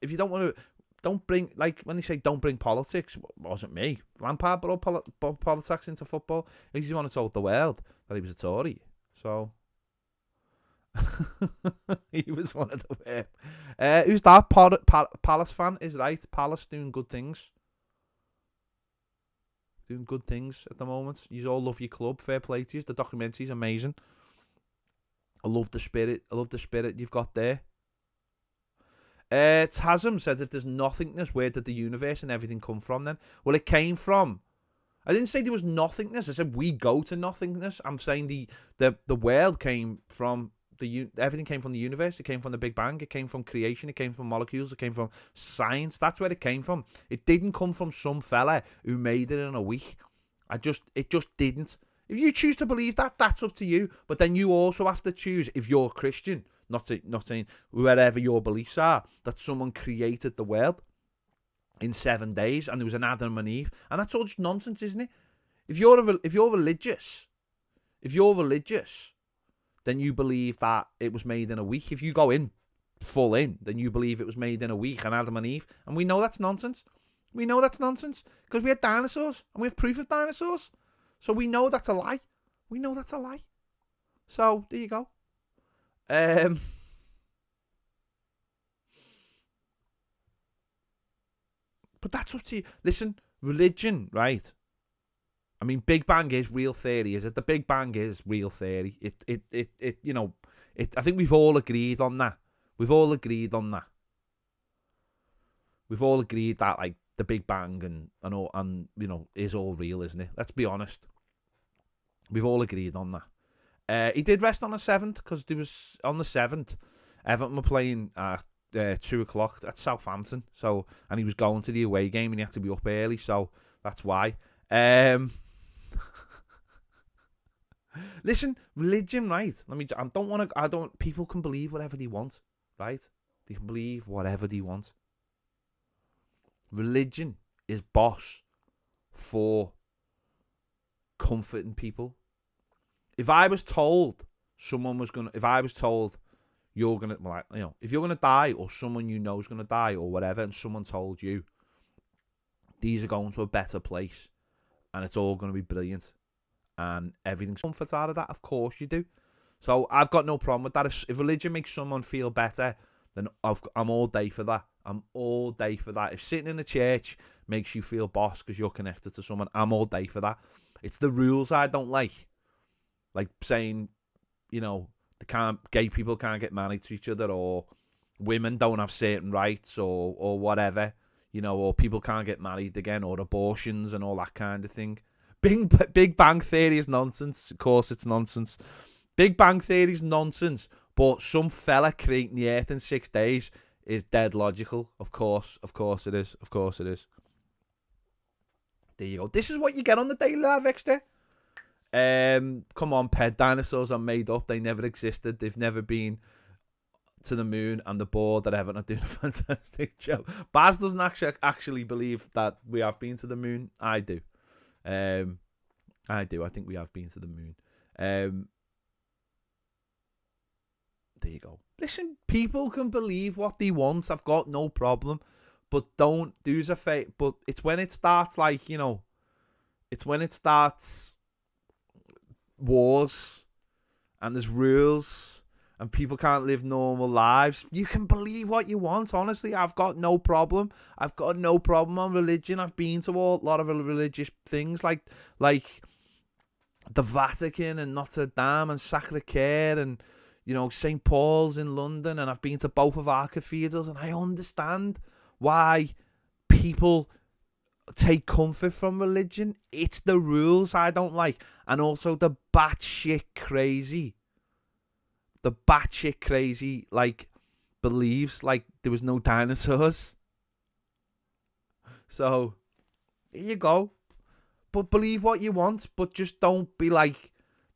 if you don't want to, don't bring, like when they say don't bring politics, it wasn't me. Lampard brought politics into football. He's the one who told the world that he was a Tory. So he was one of the worst. Who's that? Palace fan is right. Palace doing good things. Doing good things at the moment. You all love your club. Fair play to you. The documentary's amazing. I love the spirit. You've got there. Tasm says, if there's nothingness, where did the universe and everything come from then? Well, it came from... I didn't say there was nothingness. I said we go to nothingness. I'm saying the world came from... everything came from the universe. It came from the Big Bang. It came from creation. It came from molecules. It came from science. That's where it came from. It didn't come from some fella who made it in a week. It just didn't. If you choose to believe that, that's up to you. But then you also have to choose, if you're Christian, not saying wherever your beliefs are, that someone created the world in 7 days and there was an Adam and Eve, and that's all just nonsense, isn't it? If you're religious, then you believe that it was made in a week. If you go in full in, then you believe it was made in a week and Adam and Eve, and we know that's nonsense. We know that's nonsense because we had dinosaurs and we have proof of dinosaurs. So we know that's a lie. So there you go. But that's up to you. Listen, religion, right? I mean, Big Bang is real theory, is it? The Big Bang is real theory. I think we've all agreed on that. We've all agreed that, like, the Big Bang and is all real, isn't it? Let's be honest. We've all agreed on that. He did rest on the 7th because there was on the 7th, Everton were playing at 2:00 at Southampton. So, and he was going to the away game and he had to be up early. So that's why. Listen, religion, right? People can believe whatever they want, right? They can believe whatever they want. Religion is boss for comforting people. If I was told you're gonna, like, if you're gonna die, or someone you know is gonna die, or whatever, and someone told you these are going to a better place, and it's all gonna be brilliant, and everything's comfort out of that, of course you do. So I've got no problem with that. If religion makes someone feel better, then I'm all day for that. If sitting in a church makes you feel boss because you're connected to someone, I'm all day for that. It's the rules I don't like saying, gay people can't get married to each other, or women don't have certain rights, or whatever, or people can't get married again, or abortions and all that kind of thing. Big Bang Theory is nonsense. Of course it's nonsense. Big Bang Theory is nonsense, but some fella creating the earth in 6 days is dead logical. Of course it is. There you go. This is what you get on the Daily Live Extra. Come on, Ped. Dinosaurs are made up. They never existed. They've never been to the moon, and the board that Everton are doing a fantastic job. Baz doesn't actually believe that we have been to the moon. I do. I think we have been to the moon. There you go. Listen, people can believe what they want. I've got no problem. But don't do us a favor. But it's when it starts, like, you know, it's when it starts wars and there's rules and people can't live normal lives. You can believe what you want, honestly. I've got no problem. I've got no problem on religion. I've been to a lot of religious things like the Vatican and Notre Dame and Sacré-Cœur and, you know, St. Paul's in London, and I've been to both of our cathedrals, and I understand why people take comfort from religion. It's the rules I don't like, and also the batshit crazy, like, believes like there was no dinosaurs. So here you go. But believe what you want, but just don't be like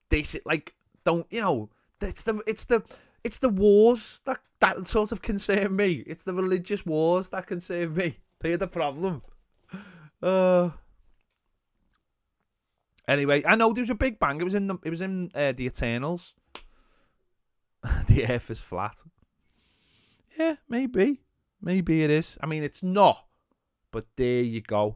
this. Like, don't, you know, it's the wars that sort of concern me. It's the religious wars that concern me. They're the problem. Anyway, I know there was a big bang. It was in the Eternals. The Earth is flat. Yeah, maybe it is. I mean, it's not. But there you go.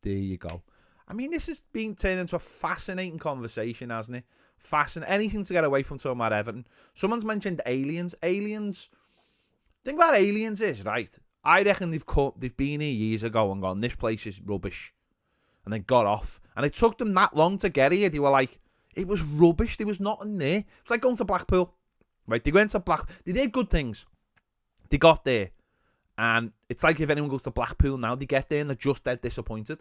I mean, this has been turned into a fascinating conversation, hasn't it? Fascinating. Anything to get away from talking about Everton. Someone's mentioned aliens. The thing about aliens is, right, I reckon they've been here years ago and gone, this place is rubbish. And they got off. And it took them that long to get here. They were like, it was rubbish. There was nothing there. It's like going to Blackpool. Right, they went to Blackpool. They did good things. They got there. And it's like if anyone goes to Blackpool now, they get there and they're just dead disappointed.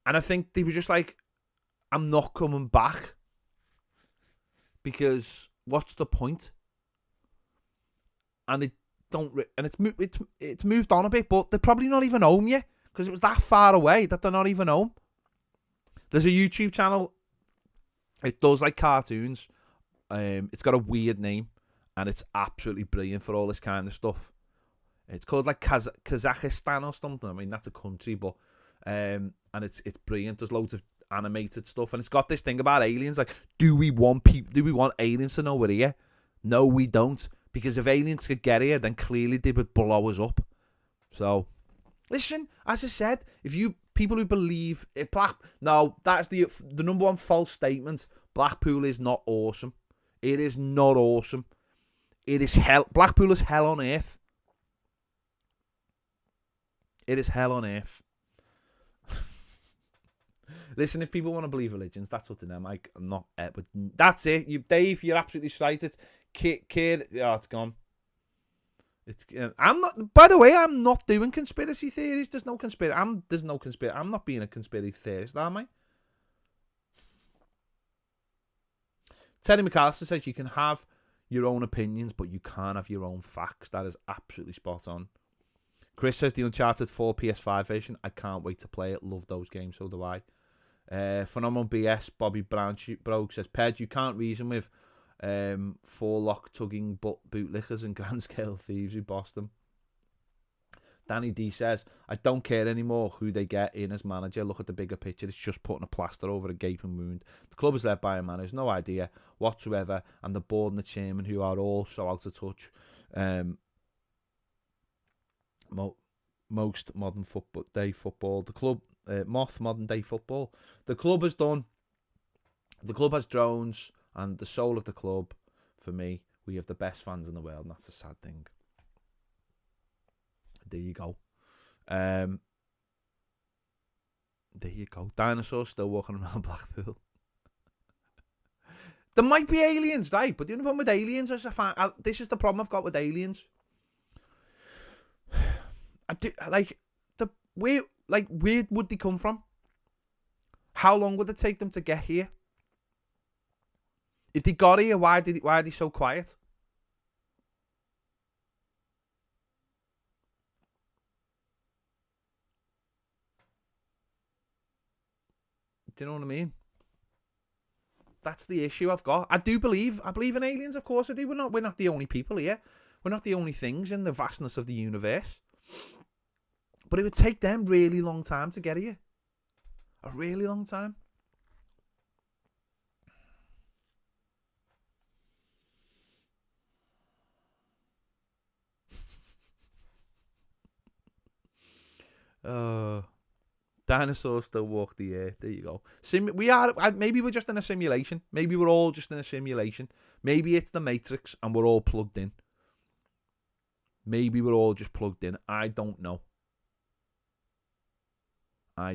And I think they were just like, I'm not coming back. Because what's the point? And they don't... And it's moved on a bit, but they're probably not even home yet. Because it was that far away that they're not even home. There's a YouTube channel. It does like cartoons. It's got a weird name. And it's absolutely brilliant for all this kind of stuff. It's called like Kazakhstan or something. I mean, that's a country, but... and it's brilliant. There's loads of animated stuff. And it's got this thing about aliens. Like, do we want aliens to know we're here? No, we don't. Because if aliens could get here, then clearly they would blow us up. So... Listen, as I said, if you people who believe no, that's the number one false statement. Blackpool is not awesome. It is not awesome. It is hell. Blackpool is hell on earth. It is hell on earth. Listen, if people want to believe religions, that's up to them. I'm not. But that's it. Dave, you're absolutely right. It's kid. Oh, it's gone. I'm not. By the way, I'm not doing conspiracy theories. There's no conspiracy. I'm not being a conspiracy theorist, am I? Terry McAllister says you can have your own opinions, but you can't have your own facts. That is absolutely spot on. Chris says the Uncharted 4 PS5 version. I can't wait to play it. Love those games. So do I. Phenomenal BS. Bobby Brown Brogue says, Ped, you can't reason with four-lock tugging bootlickers and grand scale thieves who boss them. Danny D says, I don't care anymore who they get in as manager. Look at the bigger picture. It's just putting a plaster over a gaping wound. The club is led by a man who has no idea whatsoever, and the board and the chairman who are all so out of touch. Most modern day football. The club, modern day football. The club has drones. And the soul of the club, for me, we have the best fans in the world, and that's the sad thing. There you go. There you go. Dinosaurs still walking around Blackpool. There might be aliens, right? But the only problem with aliens is this is the problem I've got with aliens. Where would they come from? How long would it take them to get here? If they got here, why are they so quiet? Do you know what I mean? That's the issue I've got. I believe in aliens, of course I do. We're not the only people here. We're not the only things in the vastness of the universe. But it would take them really long time to get here. A really long time. Dinosaurs still walk the earth. There you go. Maybe we're just in a simulation. Maybe we're all just in a simulation. Maybe it's the Matrix and we're all plugged in. Maybe we're all just plugged in. I don't know. I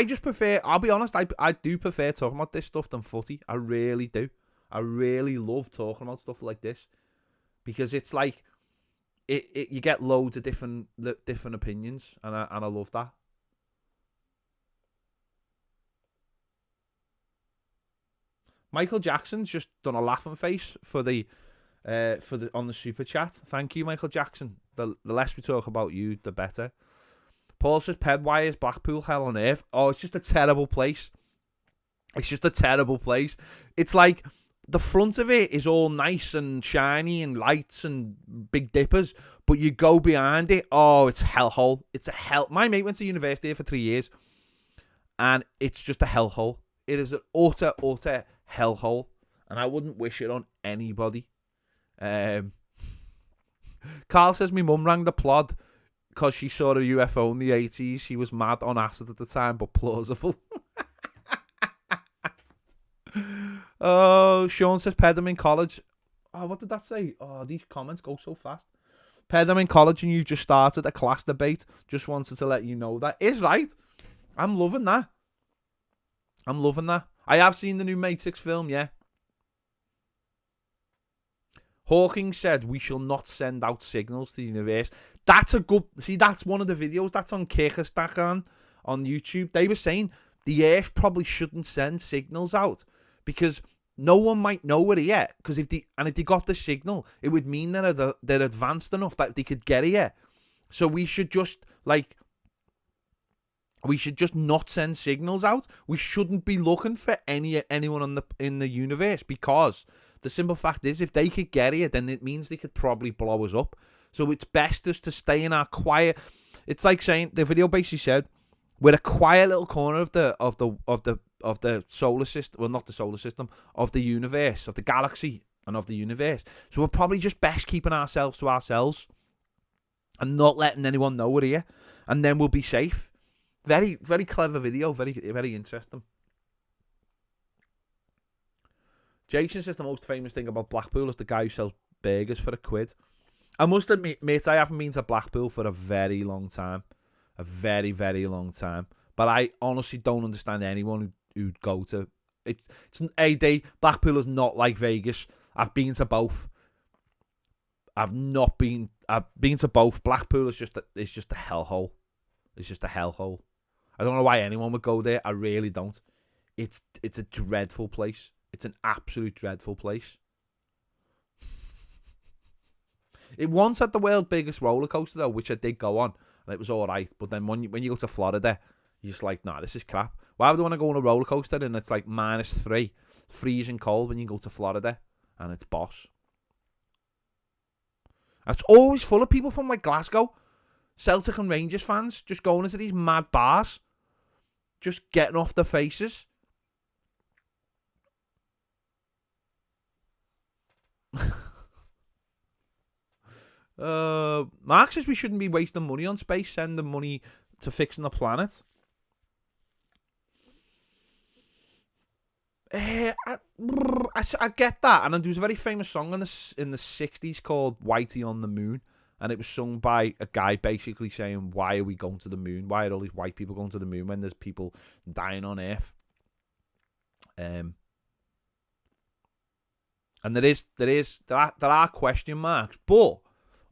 just prefer, I'll be honest, I do prefer talking about this stuff than footy. I really do. I really love talking about stuff like this. Because it's like, you get loads of different opinions. And I love that. Michael Jackson's just done a laughing face on the super chat. Thank you, Michael Jackson. The less we talk about you, the better. Paul says, Ped, why is Blackpool hell on earth? Oh, it's just a terrible place. It's just a terrible place. It's like the front of it is all nice and shiny and lights and big dippers, but you go behind it, oh, it's a hellhole. It's a hell. My mate went to university here for 3 years, and it's just a hellhole. It is an utter hellhole, and I wouldn't wish it on anybody. Carl says, my mum rang the plod because she saw a UFO in the 80s. She was mad on acid at the time, but plausible. Oh, Sean says, Ped, I'm in college. Oh, what did that say? Oh, these comments go so fast. Ped, I'm in college and you just started a class debate. Just wanted to let you know that. Is right. I'm loving that. I have seen the new Matrix film, yeah. Hawking said, we shall not send out signals to the universe. That's a good... See, that's one of the videos. That's on Kirkestakan on YouTube. They were saying the Earth probably shouldn't send signals out because no one might know we're here. Because if they got the signal, it would mean that they're advanced enough that they could get here. So we should just, not send signals out. We shouldn't be looking for anyone in the universe because the simple fact is, if they could get here, then it means they could probably blow us up. So it's best just to stay in our quiet. It's like saying the video basically said we're a quiet little corner of the solar system. Well, not the solar system, of the universe, of the galaxy, and of the universe. So we're probably just best keeping ourselves to ourselves and not letting anyone know we're here, and then we'll be safe. Very, very clever video. Very, very interesting. Jason says the most famous thing about Blackpool is the guy who sells burgers for £1. I must admit, I haven't been to Blackpool for a very long time. A very, very long time. But I honestly don't understand anyone who'd go to... It's AD. Blackpool is not like Vegas. I've been to both. I've been to both. Blackpool is just a hellhole. It's just a hellhole. I don't know why anyone would go there. I really don't. It's a dreadful place. It's an absolute dreadful place. It once had the world's biggest roller coaster though, which I did go on, and it was all right. But then when you go to Florida, you're just like, nah, this is crap. Why would I want to go on a roller coaster and it's like -3, freezing cold when you go to Florida, and it's boss. And it's always full of people from like Glasgow, Celtic and Rangers fans, just going into these mad bars, just getting off their faces. Mark says we shouldn't be wasting money on space, send the money to fixing the planet. I get that, and there was a very famous song in the 60s called Whitey on the Moon, and it was sung by a guy basically saying, why are we going to the moon? Why are all these white people going to the moon when there's people dying on Earth? And there are question marks, but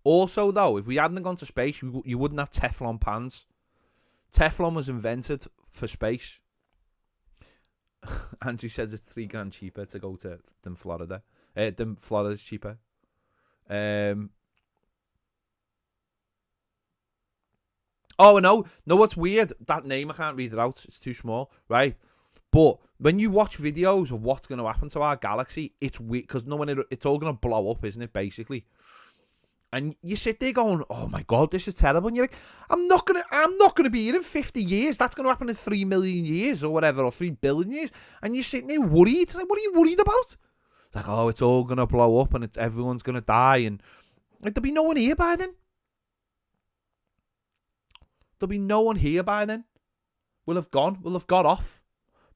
also though, if we hadn't gone to space, you wouldn't have Teflon pans. Teflon was invented for space. Andrew says it's $3,000 cheaper to go to than Florida. Than Florida's cheaper. Oh no, what's weird? That name, I can't read it out. It's too small, right? But when you watch videos of what's going to happen to our galaxy, it's weird because it's all going to blow up, isn't it? Basically, and you sit there going, "Oh my god, this is terrible." And you're like, "I'm not gonna be here in 50 years. That's going to happen in 3 million years or whatever, or 3 billion years." And you're sitting there worried. Like, what are you worried about? It's like, oh, it's all going to blow up and everyone's going to die, and like there'll be no one here by then. There'll be no one here by then. We'll have gone. We'll have got off.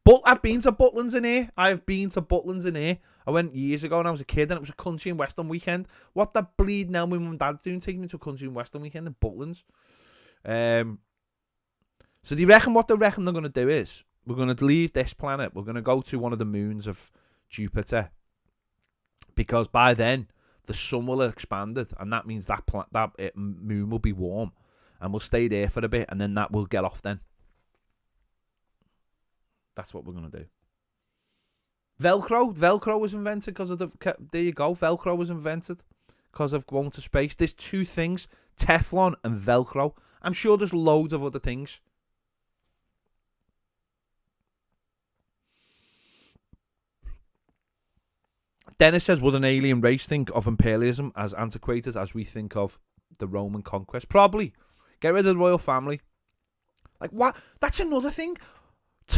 But I've been to Butlins in here. I've been to Butlins in here. I went years ago when I was a kid, and it was a country and western weekend. What the bleed now my mum and dad doing, taking me to a country and western weekend in Butlins. So do you reckon what they reckon they're going to do is, we're going to leave this planet, we're going to go to one of the moons of Jupiter, because by then the sun will have expanded, and that means that moon will be warm, and we'll stay there for a bit, and then that will get off then. That's what we're going to do. Velcro was invented because of there you go, Velcro was invented because of going to space. There's two things, Teflon and Velcro. I'm sure there's loads of other things. Dennis says, would an alien race think of imperialism as antiquated as we think of the Roman conquest? Probably. Get rid of the royal family. Like, what? That's another thing.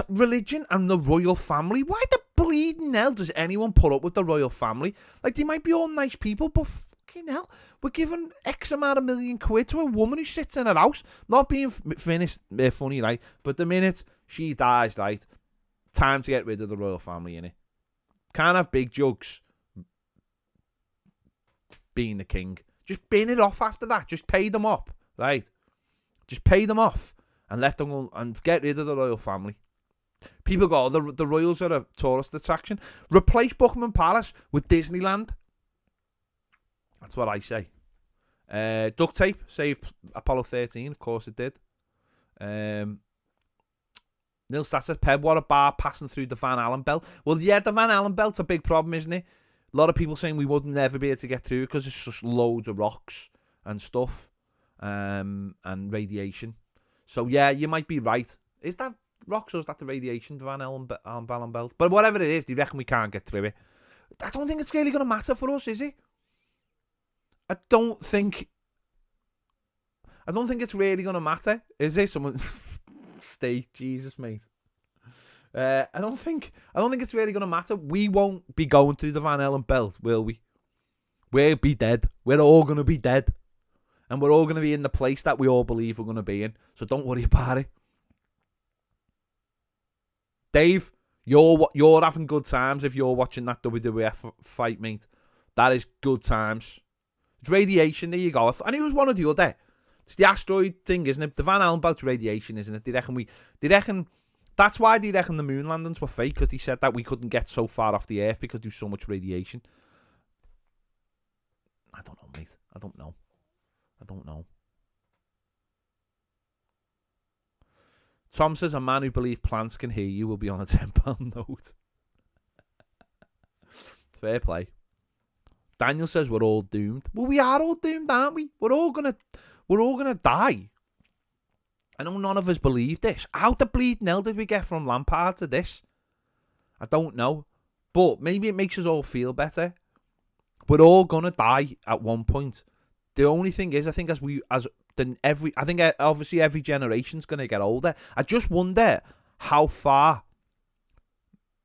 Religion and the royal family. Why the bleeding hell does anyone put up with the royal family? Like, they might be all nice people, but fucking hell, we're giving X amount of million quid to a woman who sits in her house. Not being funny, right? But the minute she dies, right, time to get rid of the royal family, innit? Can't have big jugs being the king. Just bin it off after that. Just pay them up, right? Just pay them off and let them go and get rid of the royal family. People go, the royals are a tourist attraction. Replace Buckingham Palace with Disneyland. That's what I say. Duct tape saved Apollo 13. Of course it did. Neil Stats says, Peb, what a bar passing through the Van Allen belt. Well, yeah, the Van Allen belt's a big problem, isn't it? A lot of people saying we would never be able to get through because it's just loads of rocks and stuff, and radiation. So, yeah, you might be right. Is that rocks or is that the radiation, the Van Allen belt? But whatever it is, they reckon we can't get through it. I don't think it's really going to matter for us, is it? I don't think it's really going to matter, is it? Someone... Stay, Jesus, mate. I don't think it's really going to matter. We won't be going through the Van Allen belt, will we? We'll be dead. We're all going to be dead. And we're all going to be in the place that we all believe we're going to be in. So don't worry about it. Dave, you're having good times if you're watching that WWF fight, mate. That is good times. It's radiation, there you go. And it was one or the other. It's the asteroid thing, isn't it? The Van Allen belt's radiation, isn't it? They reckon that's why they reckon the moon landings were fake, because they said that we couldn't get so far off the Earth because there's so much radiation. I don't know, mate. I don't know. Tom says, a man who believes plants can hear you will be on a £10 note. Fair play. Daniel says we're all doomed. Well, we are all doomed, aren't we? We're all gonna die. I know none of us believe this. How the bleeding hell did we get from Lampard to this? I don't know. But maybe it makes us all feel better. We're all gonna die at one point. The only thing is, I think obviously every generation's gonna get older. I just wonder how far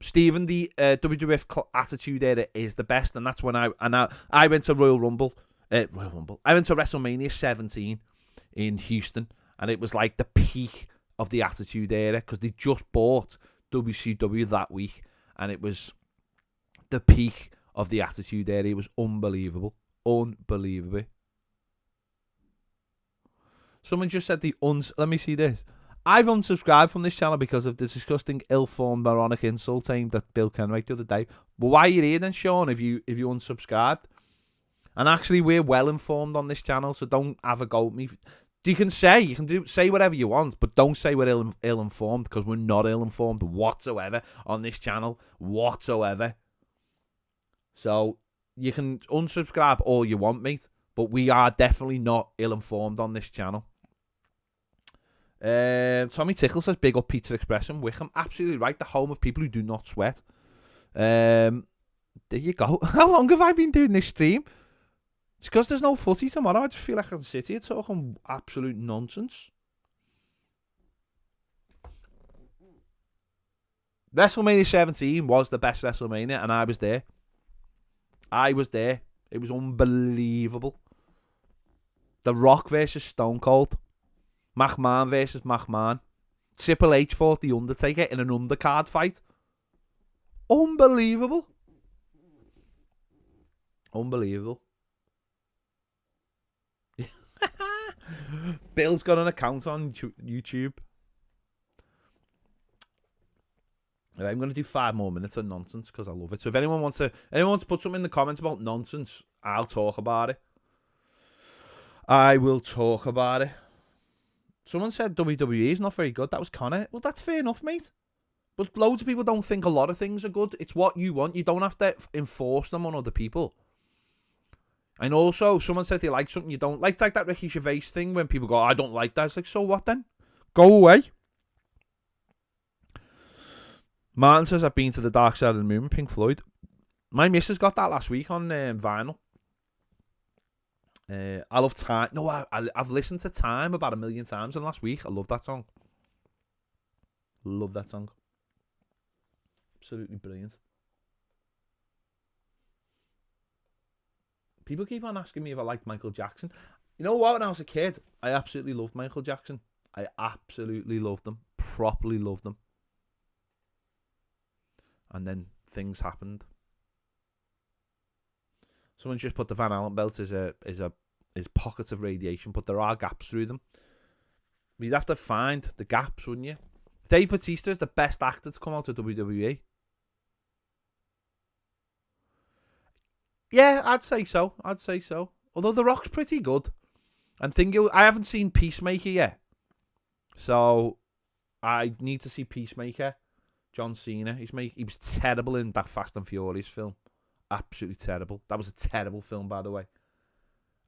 Stephen, the WWF Attitude Era is the best, and that's when I went to Royal Rumble. I went to WrestleMania 17 in Houston, and it was like the peak of the Attitude Era because they just bought WCW that week, and it was the peak of the Attitude Era. It was unbelievable. Someone just said let me see this. I've unsubscribed from this channel because of the disgusting, ill-formed, moronic insult aimed at Bill Kenwright the other day. But why are you here then, Sean, if you unsubscribed? And actually, we're well-informed on this channel, so don't have a go at me. You can say whatever you want, but don't say we're ill-informed, because we're not ill-informed whatsoever on this channel, whatsoever. So, you can unsubscribe all you want, mate, but we are definitely not ill-informed on this channel. Tommy Tickle says, big up Pizza Express in Wickham. Absolutely right, the home of people who do not sweat. There you go. How long have I been doing this stream? It's because there's no footy tomorrow. I just feel like I can sit here talking absolute nonsense. WrestleMania 17 was the best WrestleMania, and I was there. It was unbelievable. The Rock versus Stone Cold. McMahon versus McMahon. Triple H fought The Undertaker in an undercard fight. Unbelievable. Unbelievable. Bill's got an account on YouTube. I'm going to do 5 more minutes of nonsense because I love it. So if anyone wants to put something in the comments about nonsense, I'll talk about it. I will talk about it. Someone said WWE is not very good. That was Connor. Well, that's fair enough, mate. But loads of people don't think a lot of things are good. It's what you want. You don't have to enforce them on other people. And also, someone said they like something you don't like that Ricky Gervais thing when people go, I don't like that. It's like, so what then? Go away. Martin says, I've been to the Dark Side of the Moon, Pink Floyd. My missus got that last week on vinyl. I love Time. No, I've listened to Time about 1 million times in the last week. I love that song. Love that song. Absolutely brilliant. People keep on asking me if I liked Michael Jackson. You know what? When I was a kid, I absolutely loved Michael Jackson. I absolutely loved him. Properly loved him. And then things happened. Someone just put the Van Allen belt is pockets of radiation, but there are gaps through them. You'd have to find the gaps, wouldn't you? Dave Bautista is the best actor to come out of WWE. Yeah, I'd say so. Although The Rock's pretty good. And I haven't seen Peacemaker yet. So I need to see Peacemaker. John Cena. He was terrible in that Fast and Furious film. Absolutely terrible. That was a terrible film, by the way.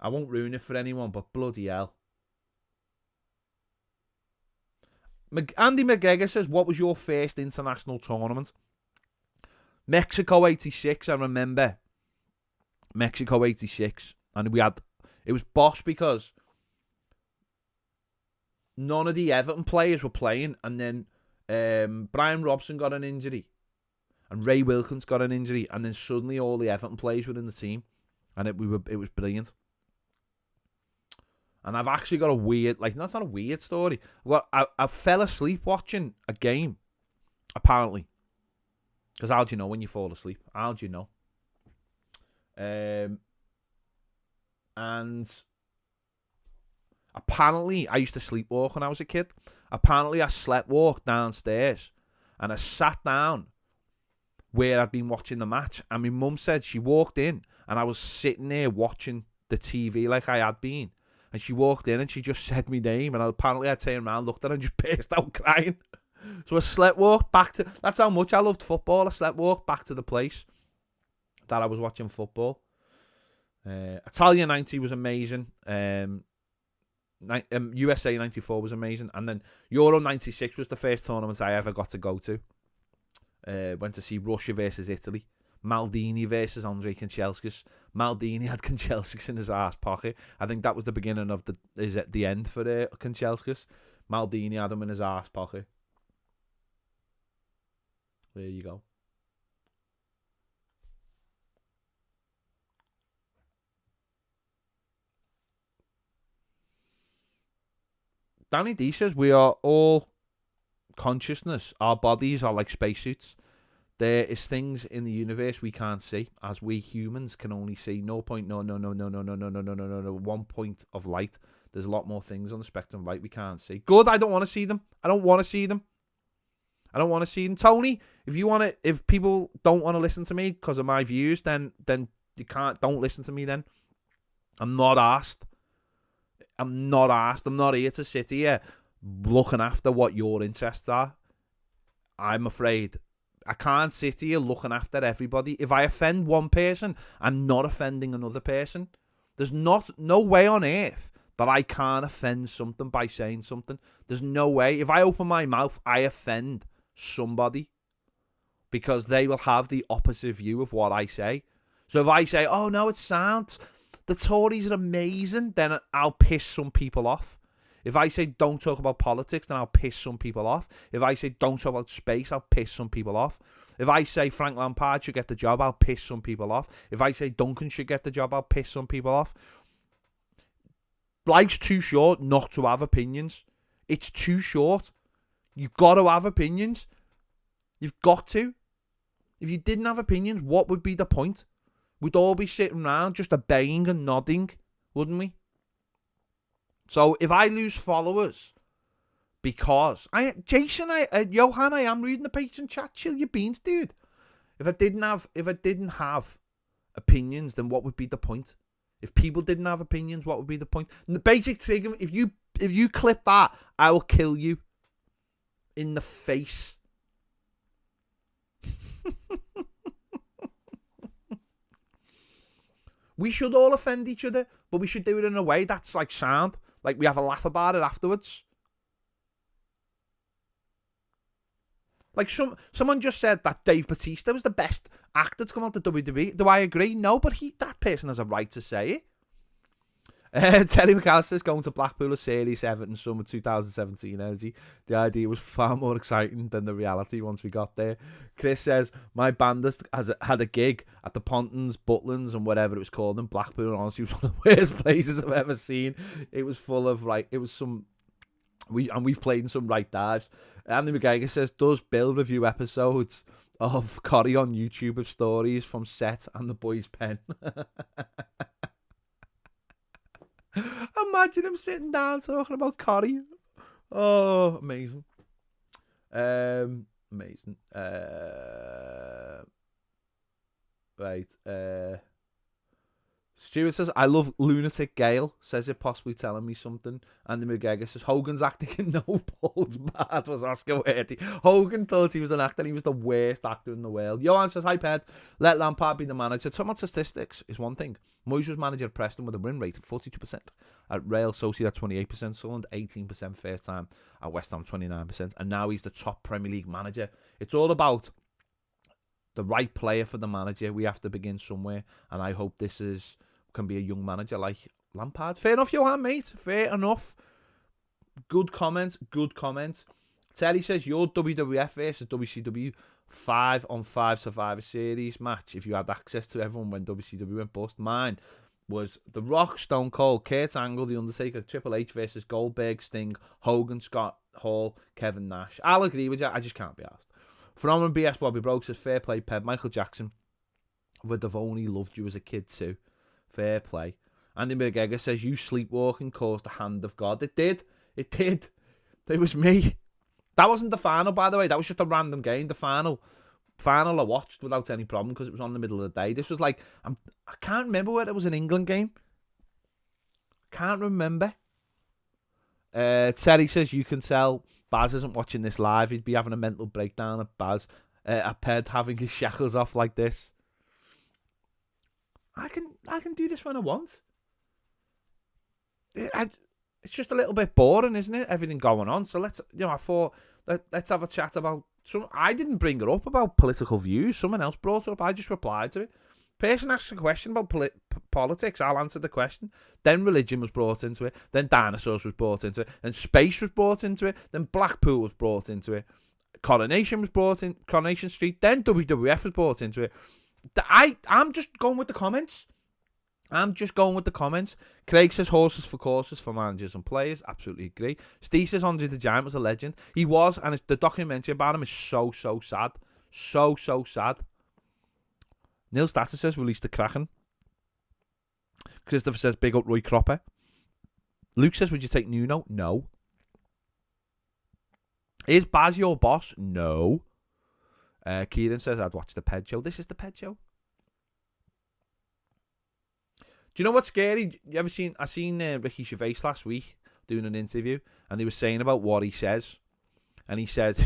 I won't ruin it for anyone, but bloody hell. Andy McGregor says, what was your first international tournament? Mexico 86, I remember. Mexico 86. And it was boss because none of the Everton players were playing. And then Brian Robson got an injury. And Ray Wilkins got an injury. And then suddenly all the Everton players were in the team. And it was brilliant. And I've actually got a weird, that's not a weird story. I fell asleep watching a game, apparently. Because how do you know when you fall asleep? How do you know? And apparently, I used to sleepwalk when I was a kid. Apparently, I sleepwalked downstairs. And I sat down where I'd been watching the match. And my mum said she walked in. And I was sitting there watching the TV like I had been. And she walked in and she just said my name. And apparently I turned around, looked at her and just burst out crying. So I sleptwalked back to... That's how much I loved football. I sleptwalked back to the place that I was watching football. Italia 90 was amazing. USA 94 was amazing. And then Euro 96 was the first tournament I ever got to go to. Went to see Russia versus Italy. Maldini versus Andre Kanchelskis. Maldini had Kanchelskis in his arse pocket. I think that was the beginning of the end for Kanchelskis. Maldini had him in his arse pocket. There you go. Danny D says, we are all consciousness. Our bodies are like spacesuits. There is things in the universe we can't see, as we humans can only see 1 point of light. There's a lot more things on the spectrum of light we can't see. Good, I don't want to see them. I don't want to see them. Tony, if people don't want to listen to me because of my views, then don't listen to me then. I'm not asked. I'm not here to sit here looking after what your interests are. I'm afraid I can't sit here looking after everybody. If I offend one person, I'm not offending another person. There's no way on earth that I can't offend something by saying something. There's no way. If I open my mouth, I offend somebody because they will have the opposite view of what I say. So if I say, oh no, it's sound, the Tories are amazing, then I'll piss some people off. If I say don't talk about politics, then I'll piss some people off. If I say don't talk about space, I'll piss some people off. If I say Frank Lampard should get the job, I'll piss some people off. If I say Duncan should get the job, I'll piss some people off. Life's too short not to have opinions. It's too short. You've got to have opinions. You've got to. If you didn't have opinions, what would be the point? We'd all be sitting around just obeying and nodding, wouldn't we? So if I lose followers because Johan, I am reading the patron chat. Chill your beans, dude. If I didn't have opinions, then what would be the point? If people didn't have opinions, what would be the point? And the basic thing, if you clip that, I will kill you in the face. We should all offend each other, but we should do it in a way that's like sound. Like we have a laugh about it afterwards. Like someone just said that Dave Bautista was the best actor to come out to WWE. Do I agree? No, but that person has a right to say it. Terry McAllister's going to Blackpool, a series Everton summer 2017 energy. The idea was far more exciting than the reality once we got there. Chris says, my band had a gig at the Pontons, Butlins and whatever it was called in Blackpool, and honestly it was one of the worst places I've ever seen. It was full of we've played in some right dives. Andy McGregor says, does Bill review episodes of Corrie on YouTube of stories from set and the boys' pen? Imagine him sitting down talking about Corrie. Oh, amazing. Amazing. Right. Stuart says, I love lunatic Gail. Says it possibly telling me something. Andy McGregor says, Hogan's acting in No Holds Barred was Oscar Worthy. Hogan thought he was an actor. He was the worst actor in the world. Johan says, hi, Ped. Let Lampard be the manager. Talking about statistics is one thing. Moyes was manager at Preston with a win rate of 42%. At Real Sociedad, 28%. Sunderland, 18% first time. At West Ham, 29%. And now he's the top Premier League manager. It's all about the right player for the manager. We have to begin somewhere. And I hope this can be a young manager like Lampard. Fair enough, Johan, mate. Fair enough. Good comment. Terry says, your WWF versus WCW 5-on-5 Survivor Series match, if you had access to everyone when WCW went bust. Mine was The Rock, Stone Cold, Kurt Angle, The Undertaker, Triple H versus Goldberg, Sting, Hogan, Scott Hall, Kevin Nash. I'll agree with you. I just can't be asked. Phenomenal BS Bobby Broke says, fair play, Peb. Michael Jackson would have only loved you as a kid too. Fair play. Andy McGregor says, you sleepwalking caused the hand of God. It did. It was me. That wasn't the final, by the way. That was just a random game. The final I watched without any problem because it was on the middle of the day. This was like, I can't remember whether it was an England game. Can't remember. Terry says, you can tell Baz isn't watching this live. He'd be having a mental breakdown at Baz. At Ped having his shackles off like this. I can do this when I want. It's just a little bit boring, isn't it? Everything going on. So I thought let's have a chat about I didn't bring it up about political views. Someone else brought it up. I just replied to it. Person asks a question about politics. I'll answer the question. Then religion was brought into it. Then dinosaurs was brought into it. Then space was brought into it. Then Blackpool was brought into it. Coronation was brought in. Coronation Street. Then WWF was brought into it. I'm just going with the comments. Craig says horses for courses for managers and players. Absolutely agree. Steve says Andre the Giant was a legend. He was, and the documentary about him is so sad. So sad. Neil Statter says release the Kraken. Christopher says big up Roy Cropper. Luke says would you take Nuno? No. Is Baz your boss? No. Kieran says I'd watch the Ped Show. This is the Ped Show. Do you know what's scary? I seen Ricky Gervais last week doing an interview, and he was saying about what he says, and he said,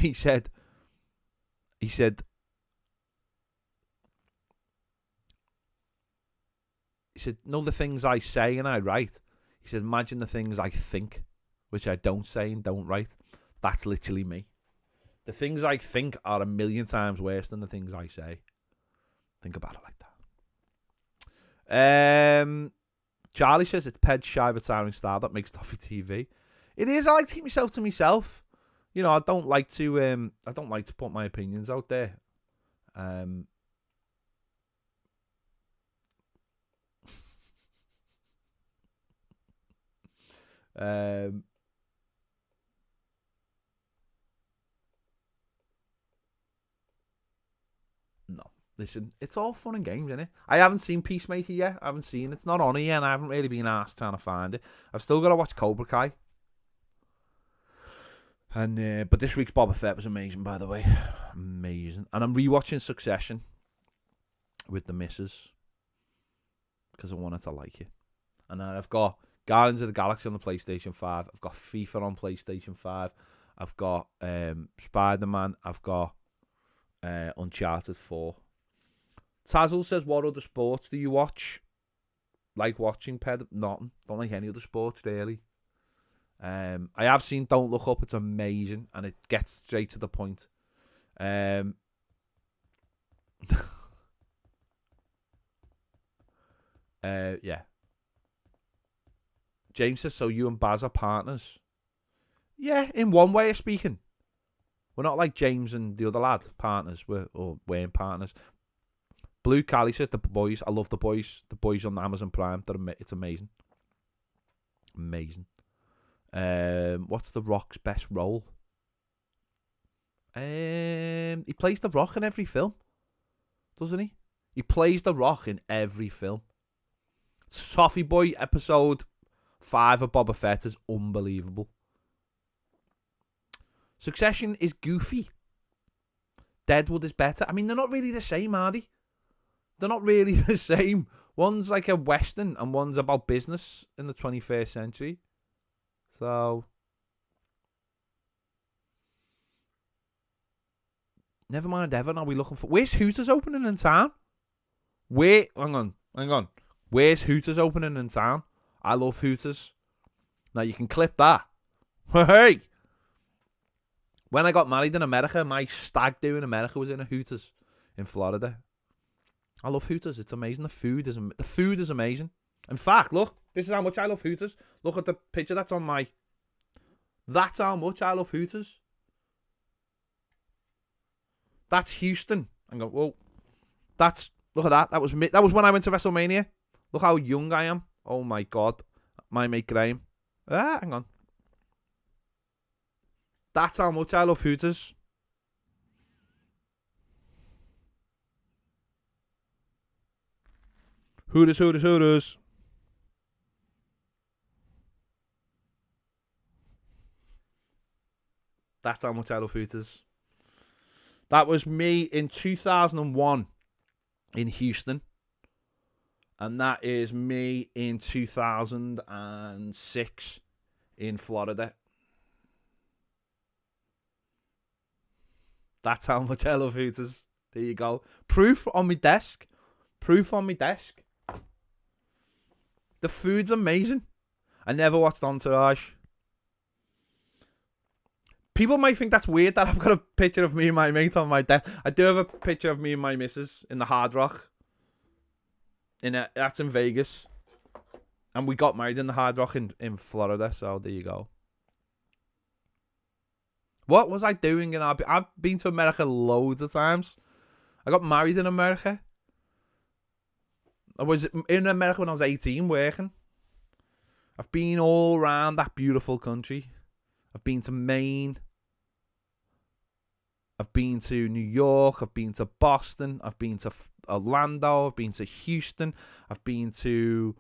know the things I say and I write. He said, imagine the things I think, which I don't say and don't write. That's literally me. The things I think are 1,000,000 times worse than the things I say. Think about it like that. Charlie says it's Ped's shy retiring star that makes Toffee TV. It is. I like to keep myself to myself. You know, I don't like to put my opinions out there. listen, it's all fun and games, isn't it? I haven't seen Peacemaker yet. I haven't seen it. It's not on it yet, and I haven't really been asked trying to find it. I've still got to watch Cobra Kai. And but this week's Boba Fett was amazing, by the way. Amazing. And I'm rewatching Succession with the missus because I wanted to like it. And then I've got Guardians of the Galaxy on the PlayStation 5. I've got FIFA on PlayStation 5. I've got Spider-Man. I've got Uncharted 4. Tazzle says, what other sports do you watch? Like watching, Ped? Nothing. Don't like any other sports, really. I have seen Don't Look Up. It's amazing, and it gets straight to the point. Yeah. James says, so you and Baz are partners? Yeah, in one way of speaking. We're not like James and the other lad, partners. We're partners. Blue Cali says, The Boys. I love The Boys. The Boys on Amazon Prime. It's amazing. Amazing. What's The Rock's best role? He plays The Rock in every film, doesn't he? He plays The Rock in every film. Toffee Boy episode 5 of Boba Fett is unbelievable. Succession is goofy. Deadwood is better. I mean, they're not really the same, are they? They're not really the same. One's like a western and one's about business in the 21st century. So, never mind Everton. Are we looking for? Where's Hooters opening in town? Hang on. Where's Hooters opening in town? I love Hooters. Now you can clip that. Hey! When I got married in America, my stag do in America was in a Hooters in Florida. I love Hooters. It's amazing. The food is amazing. In fact, look, this is how much I love Hooters. Look at the picture that's on my... That's how much I love Hooters. That's Houston. I'm going, whoa. Look at that. That was me. That was when I went to WrestleMania. Look how young I am. Oh my God. My mate Graham. Hang on. That's how much I love Hooters. Hooters, Hooters, Hooters. That's how much I love Hooters. That was me in 2001 in Houston. And that is me in 2006 in Florida. That's how much I love Hooters. There you go. Proof on my desk. The food's amazing. I never watched Entourage. People might think that's weird that I've got a picture of me and my mate on my desk. I do have a picture of me and my missus in the Hard Rock. That's in Vegas. And we got married in the Hard Rock in Florida, so there you go. What was I doing? I've been to America loads of times. I got married in America. I was in America when I was 18 working. I've been all around that beautiful country. I've been to Maine. I've been to New York. I've been to Boston. I've been to Orlando. I've been to Houston. I've been to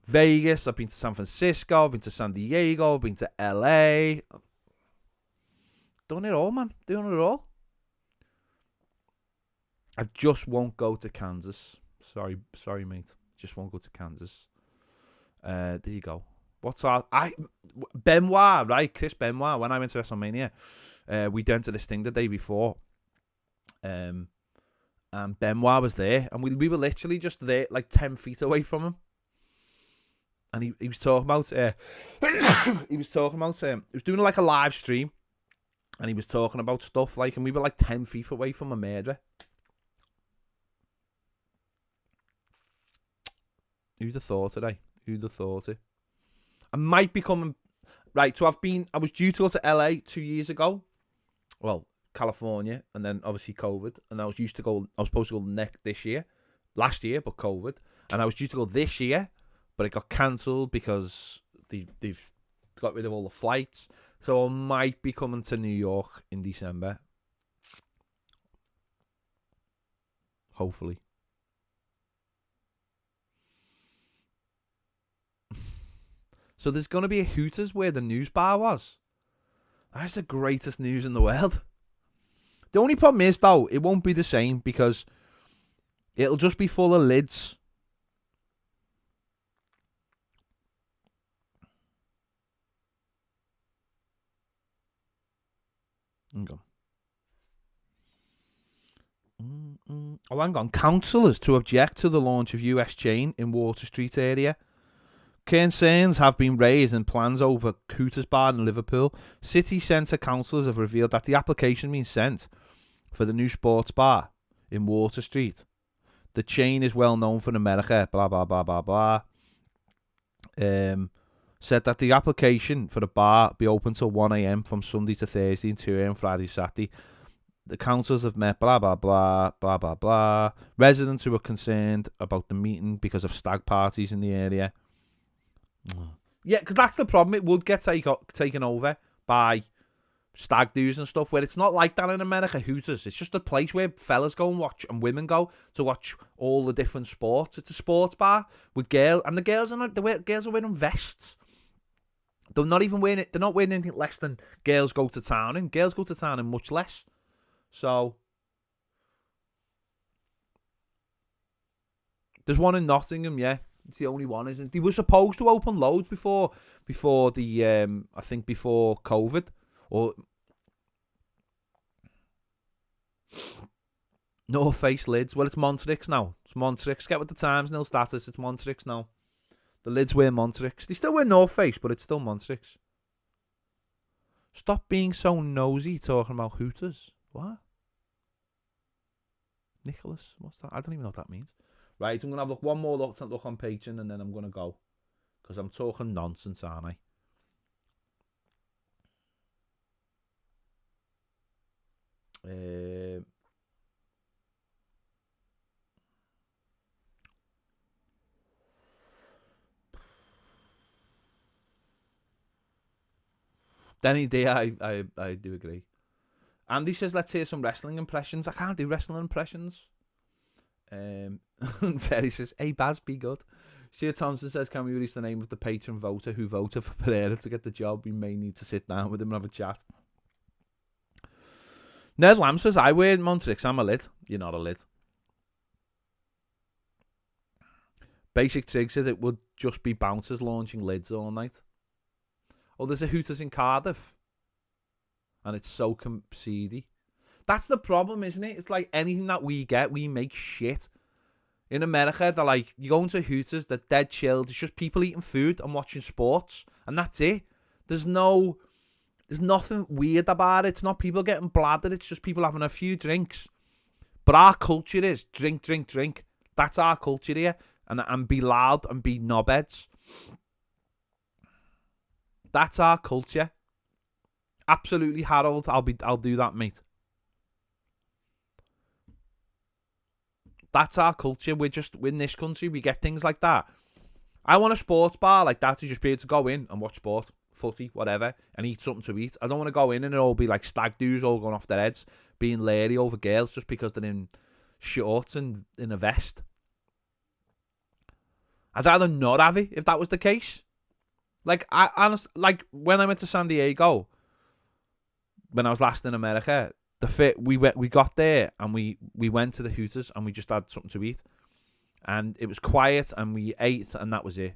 Vegas. I've been to San Francisco. I've been to San Diego. I've been to LA. Done it all, man. Doing it all. I just won't go to Kansas. Sorry, mate. Just won't go to Kansas. There you go. Benoit, right? Chris Benoit. When I went to WrestleMania, we went to this thing the day before. And Benoit was there, and we were literally just there, like 10 feet away from him. And he was talking about he was doing like a live stream, and he was talking about stuff like, and we were like 10 feet away from a murderer. Who'd have thought it, eh? Who'd have thought it? I might be coming... Right, so I was due to go to LA 2 years ago. Well, California, and then obviously COVID. And I was supposed to go last year, but COVID. And I was due to go this year, but it got cancelled because they've got rid of all the flights. So I might be coming to New York in December. Hopefully. So there's going to be a Hooters where the news bar was. That's the greatest news in the world. The only problem is, though, it won't be the same because it'll just be full of lids. Hang on. Oh, hang on. Councillors to object to the launch of US chain in Water Street area. Concerns have been raised in plans over Hooters bar in Liverpool. City centre councillors have revealed that the application being sent for the new sports bar in Water Street. The chain is well known for America, blah, blah, blah, blah, blah. Said that the application for the bar be open till 1 a.m. from Sunday to Thursday and 2 a.m. Friday, Saturday. The councils have met, blah, blah, blah, blah, blah, blah. Residents who are concerned about the meeting because of stag parties in the area. Yeah, because that's the problem. It would get taken over by stag do's and stuff, where it's not like that in America. Hooters, it's just a place where fellas go and watch, and women go to watch all the different sports. It's a sports bar with girls, and the girls are wearing vests. They're not even wearing it. They're not wearing anything less than girls go to town in. Girls go to town in much less. So there's one in Nottingham, yeah. It's the only one, isn't it? They were supposed to open loads before the I think before COVID, or North Face lids. Well, it's Montrix now. It's Montrix. Get with the times, nil status. It's Montrix now. The lids wear Montrix. They still wear North Face, but it's still Montrix. Stop being so nosy talking about Hooters. What? Nicholas? What's that? I don't even know what that means. Right, I'm going to have one more look on Patreon and then I'm going to go. Because I'm talking nonsense, aren't I? Danny D, I do agree. Andy says, let's hear some wrestling impressions. I can't do wrestling impressions. Terry says, hey Baz, be good. Stuart Thompson says, can we release the name of the patron voter who voted for Pereira to get the job? We may need to sit down with him and have a chat. Ned Lamb says, I wear Montrix, I'm a lid. You're not a lid. Basic Trig said it would just be bouncers launching lids all night. Oh, there's a Hooters in Cardiff. And it's so seedy. That's the problem, isn't it? It's like anything that we get, we make shit. In America, they're like, you go into Hooters, they're dead chilled. It's just people eating food and watching sports. And that's it. There's nothing weird about it. It's not people getting bladdered. It's just people having a few drinks. But our culture is drink, drink, drink. That's our culture here. And be loud and be knobheads. That's our culture. Absolutely, Harold. I'll do that, mate. That's our culture. We're in this country. We get things like that. I want a sports bar like that to just be able to go in and watch sport, footy, whatever, and eat something to eat. I don't want to go in and it all be like stag doos all going off their heads, being leery over girls just because they're in shorts and in a vest. I'd rather not have it if that was the case. Like when I went to San Diego, when I was last in America, we got there and we went to the Hooters and we just had something to eat, and it was quiet and we ate and that was it.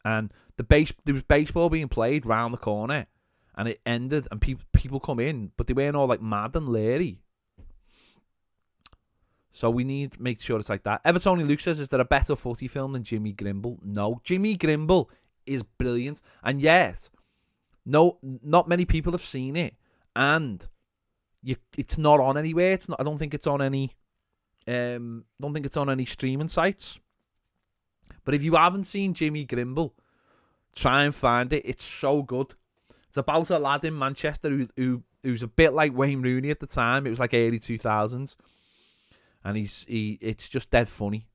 And there was baseball being played round the corner, and it ended and people come in, but they weren't all like mad and leery. So we need to make sure it's like that. Everton Luke says, is there a better footy film than Jimmy Grimble? No, Jimmy Grimble is brilliant, and yet not many people have seen it. And it's not on anywhere. It's not. I don't think it's on any. Don't think it's on any streaming sites. But if you haven't seen Jimmy Grimble, try and find it. It's so good. It's about a lad in Manchester who's a bit like Wayne Rooney at the time. It was like early 2000s, and it's just dead funny.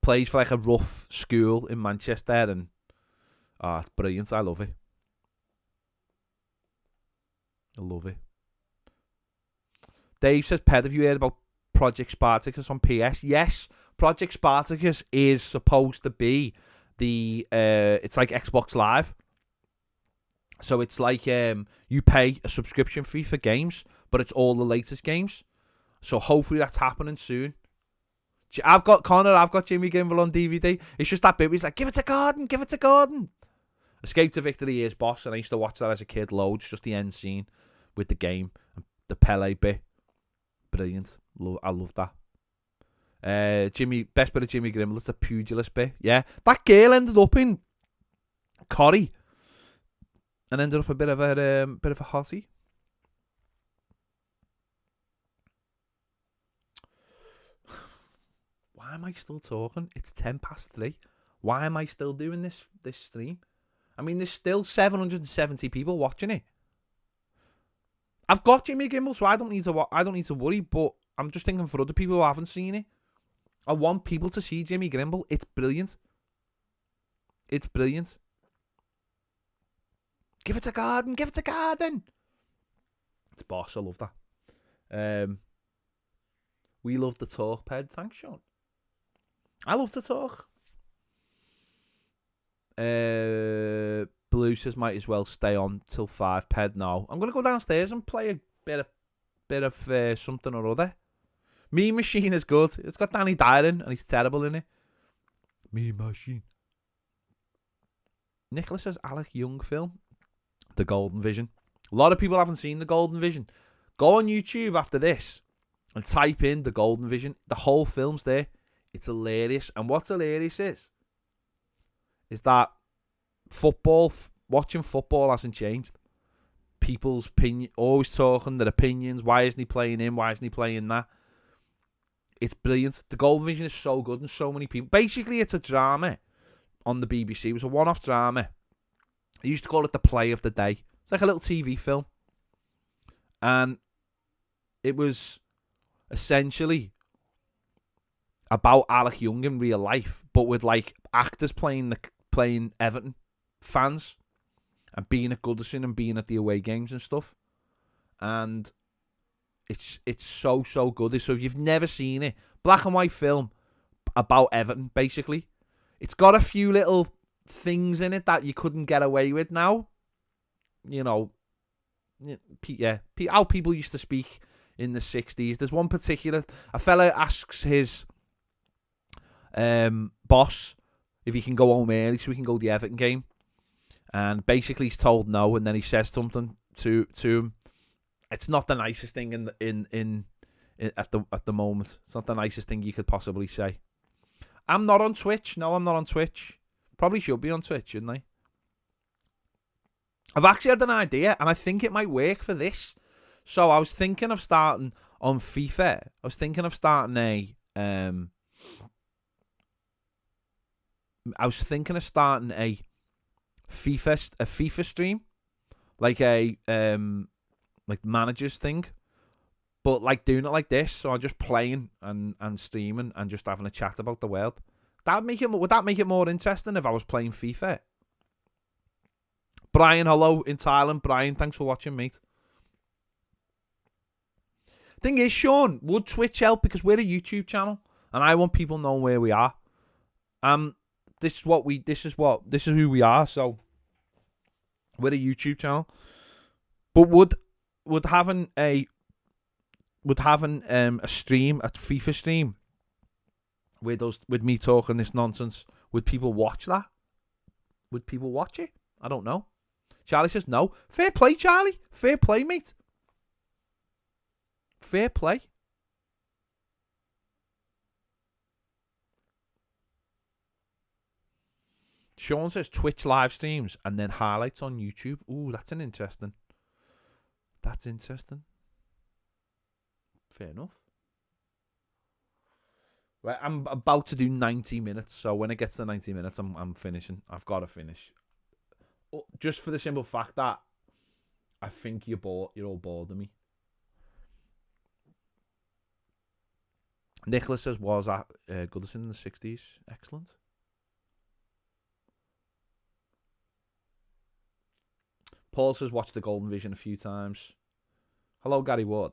Plays for like a rough school in Manchester, and it's brilliant. I love it. I love it. Dave says, Ped, have you heard about Project Spartacus on PS. Yes, Project Spartacus is supposed to be it's like Xbox Live. So it's like you pay a subscription fee for games, but it's all the latest games. So hopefully that's happening soon. I've got Jimmy Grimble on DVD. It's just that bit where he's like, give it to Gordon, give it to Gordon. Escape to Victory is boss, and I used to watch that as a kid loads, just the end scene with the game, the Pele bit. Brilliant. I love that. Best bit of Jimmy Grimble, it's a pugilist bit. Yeah. That girl ended up in Corrie and ended up a bit of a hottie. Why am I still talking? It's 3:10. Why am I still doing this stream? I mean, there's still 770 people watching it. I've got Jimmy Grimble, so I don't need to worry. But I'm just thinking for other people who haven't seen it. I want people to see Jimmy Grimble. It's brilliant. It's brilliant. Give it to Garden. Give it to Garden. It's boss. I love that. We love the talk, Ped. Thanks, Sean. I love to talk. Blue says might as well stay on till 5. Ped, no. I'm gonna go downstairs and play a bit of something or other. Mean Machine is good. It's got Danny Dyer in, and he's terrible in it. Mean Machine. Nicholas says Alec Young film, The Golden Vision. A lot of people haven't seen The Golden Vision. Go on YouTube after this and type in The Golden Vision. The whole film's there. It's hilarious. And what's hilarious is that watching football hasn't changed. People's opinion, always talking their opinions. Why isn't he playing in? Why isn't he playing that? It's brilliant. The Golden Vision is so good and so many people. Basically, it's a drama on the BBC. It was a one-off drama. I used to call it the play of the day. It's like a little TV film. And it was essentially about Alec Young in real life, but with like actors playing Everton fans and being at Goodison and being at the away games and stuff. And it's so good. So if you've never seen it, black and white film about Everton, basically. It's got a few little things in it that you couldn't get away with now. You know, yeah, how people used to speak in the 60s. There's one particular, a fella asks his boss if he can go home early so he can go to the Everton game. And basically he's told no, and then he says something to him. It's not the nicest thing at the moment. It's not the nicest thing you could possibly say. I'm not on Twitch. No, I'm not on Twitch. Probably should be on Twitch, shouldn't I? I've actually had an idea, and I think it might work for this. So I was thinking of starting on FIFA. I was thinking of starting a FIFA stream, like a like managers thing, but like doing it like this. So I'm just playing and streaming and just having a chat about the world. Would that make it more interesting if I was playing FIFA? Brian, hello in Thailand. Brian, thanks for watching, mate. Thing is, Sean, would Twitch help? Because we're a YouTube channel, and I want people knowing where we are. This is who we are. So we're a YouTube channel. But would having a stream, a FIFA stream, with me talking this nonsense, would people watch that? Would people watch it? I don't know. Charlie says no. Fair play, Charlie. Fair play, mate. Fair play. Sean says Twitch live streams and then highlights on YouTube. Ooh, that's interesting. That's interesting. Fair enough. Right, I'm about to do 90 minutes, so when it gets to 90 minutes, I'm finishing. I've got to finish. Just for the simple fact that I think you're all bored of me. Nicholas says, was at Goodison in the 60s. Excellent. Paul says, watch The Golden Vision a few times. Hello, Gary Ward.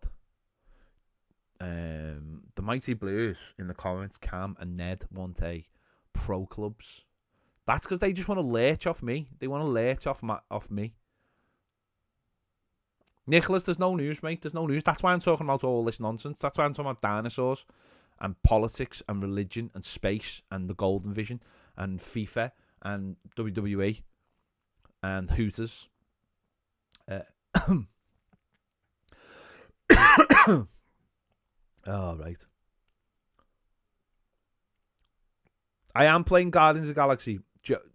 Dan The Mighty Blues in the comments, Cam and Ned want a pro clubs. That's because they just want to lurch off me. They want to lurch off me. Nicholas, there's no news, mate. There's no news. That's why I'm talking about all this nonsense. That's why I'm talking about dinosaurs and politics and religion and space and the Golden Vision and FIFA and WWE and Hooters. Oh, right. I am playing Guardians of the Galaxy. It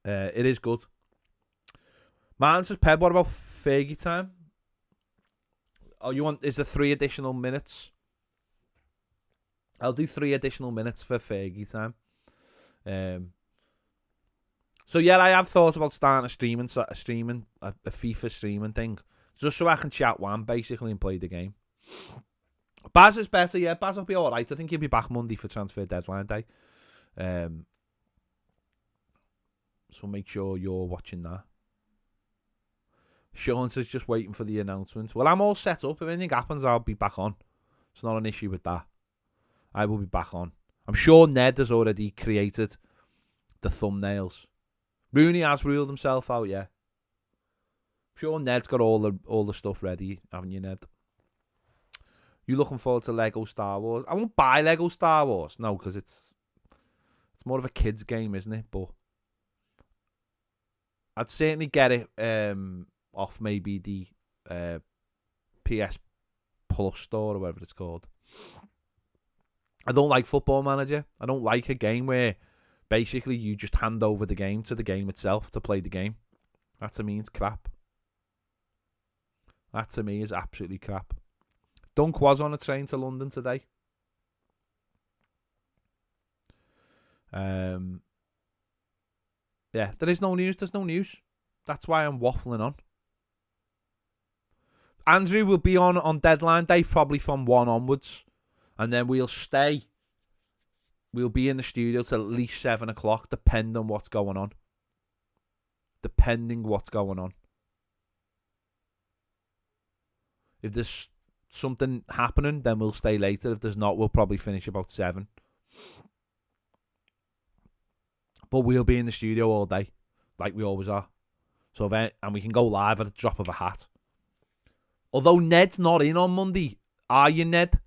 is good. Man says, Peb, what about Fergie time? Oh, is there 3 additional minutes? I'll do 3 additional minutes for Fergie time. So yeah, I have thought about starting a FIFA streaming thing, just so I can chat one basically and play the game. Baz is better, yeah. Baz will be all right. I think he'll be back Monday for transfer deadline day. So make sure you're watching that. Sean says just waiting for the announcement. Well, I'm all set up. If anything happens, I'll be back on. It's not an issue with that. I will be back on. I'm sure Ned has already created the thumbnails. Rooney has ruled himself out, yeah. I'm sure Ned's got all the stuff ready, haven't you, Ned? You looking forward to Lego Star Wars? I won't buy Lego Star Wars, no, because it's more of a kids game, isn't it? But I'd certainly get it off maybe the PS Plus store or whatever it's called. I don't like Football Manager. I don't like a game where basically you just hand over the game to the game itself to play the game. That to me is crap. That to me is absolutely crap. Dunk was on a train to London today. Yeah, there is no news. There's no news. That's why I'm waffling on. Andrew will be on deadline day, probably from 1 onwards. And then we'll stay. We'll be in the studio till at least 7 o'clock, depending on what's going on. If there's something happening, then we'll stay later. If there's not, we'll probably finish about 7. But we'll be in the studio all day, like we always are. And we can go live at the drop of a hat. Although Ned's not in on Monday, are you, Ned?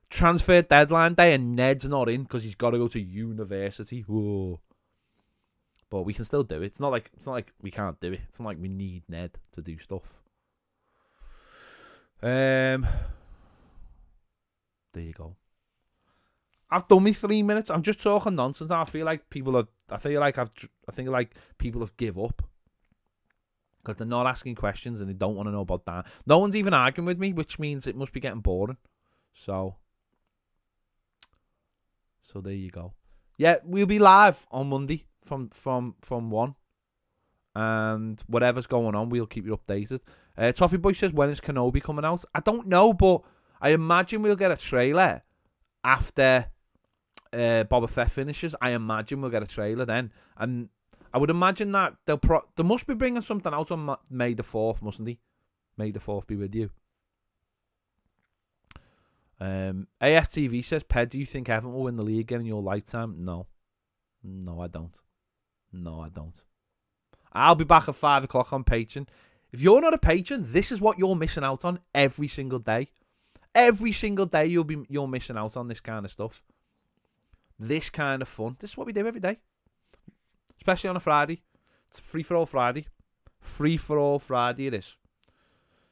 Transfer deadline day and Ned's not in because he's got to go to university. Whoa. But we can still do it. It's not like we can't do it. It's not like we need Ned to do stuff. There you go. I've done me 3 minutes. I'm just talking nonsense now. I feel like people have give up because they're not asking questions and they don't want to know about that. No one's even arguing with me, which means it must be getting boring. So there you go. Yeah, we'll be live on Monday from 1. And whatever's going on, we'll keep you updated. Toffee Boy says, when is Kenobi coming out? I don't know, but I imagine we'll get a trailer after Boba Fett finishes. I imagine we'll get a trailer then. And I would imagine that they must be bringing something out on May the 4th, mustn't they? May the 4th be with you. ASTV says, Ped, do you think Everton will win the league again in your lifetime? No, I don't. I'll be back at 5 o'clock on Patreon. If you're not a patron, this is what you're missing out on every single day. Every single day you're missing out on this kind of stuff. This kind of fun. This is what we do every day. Especially on a Friday. It's free for all Friday. Free for all Friday it is.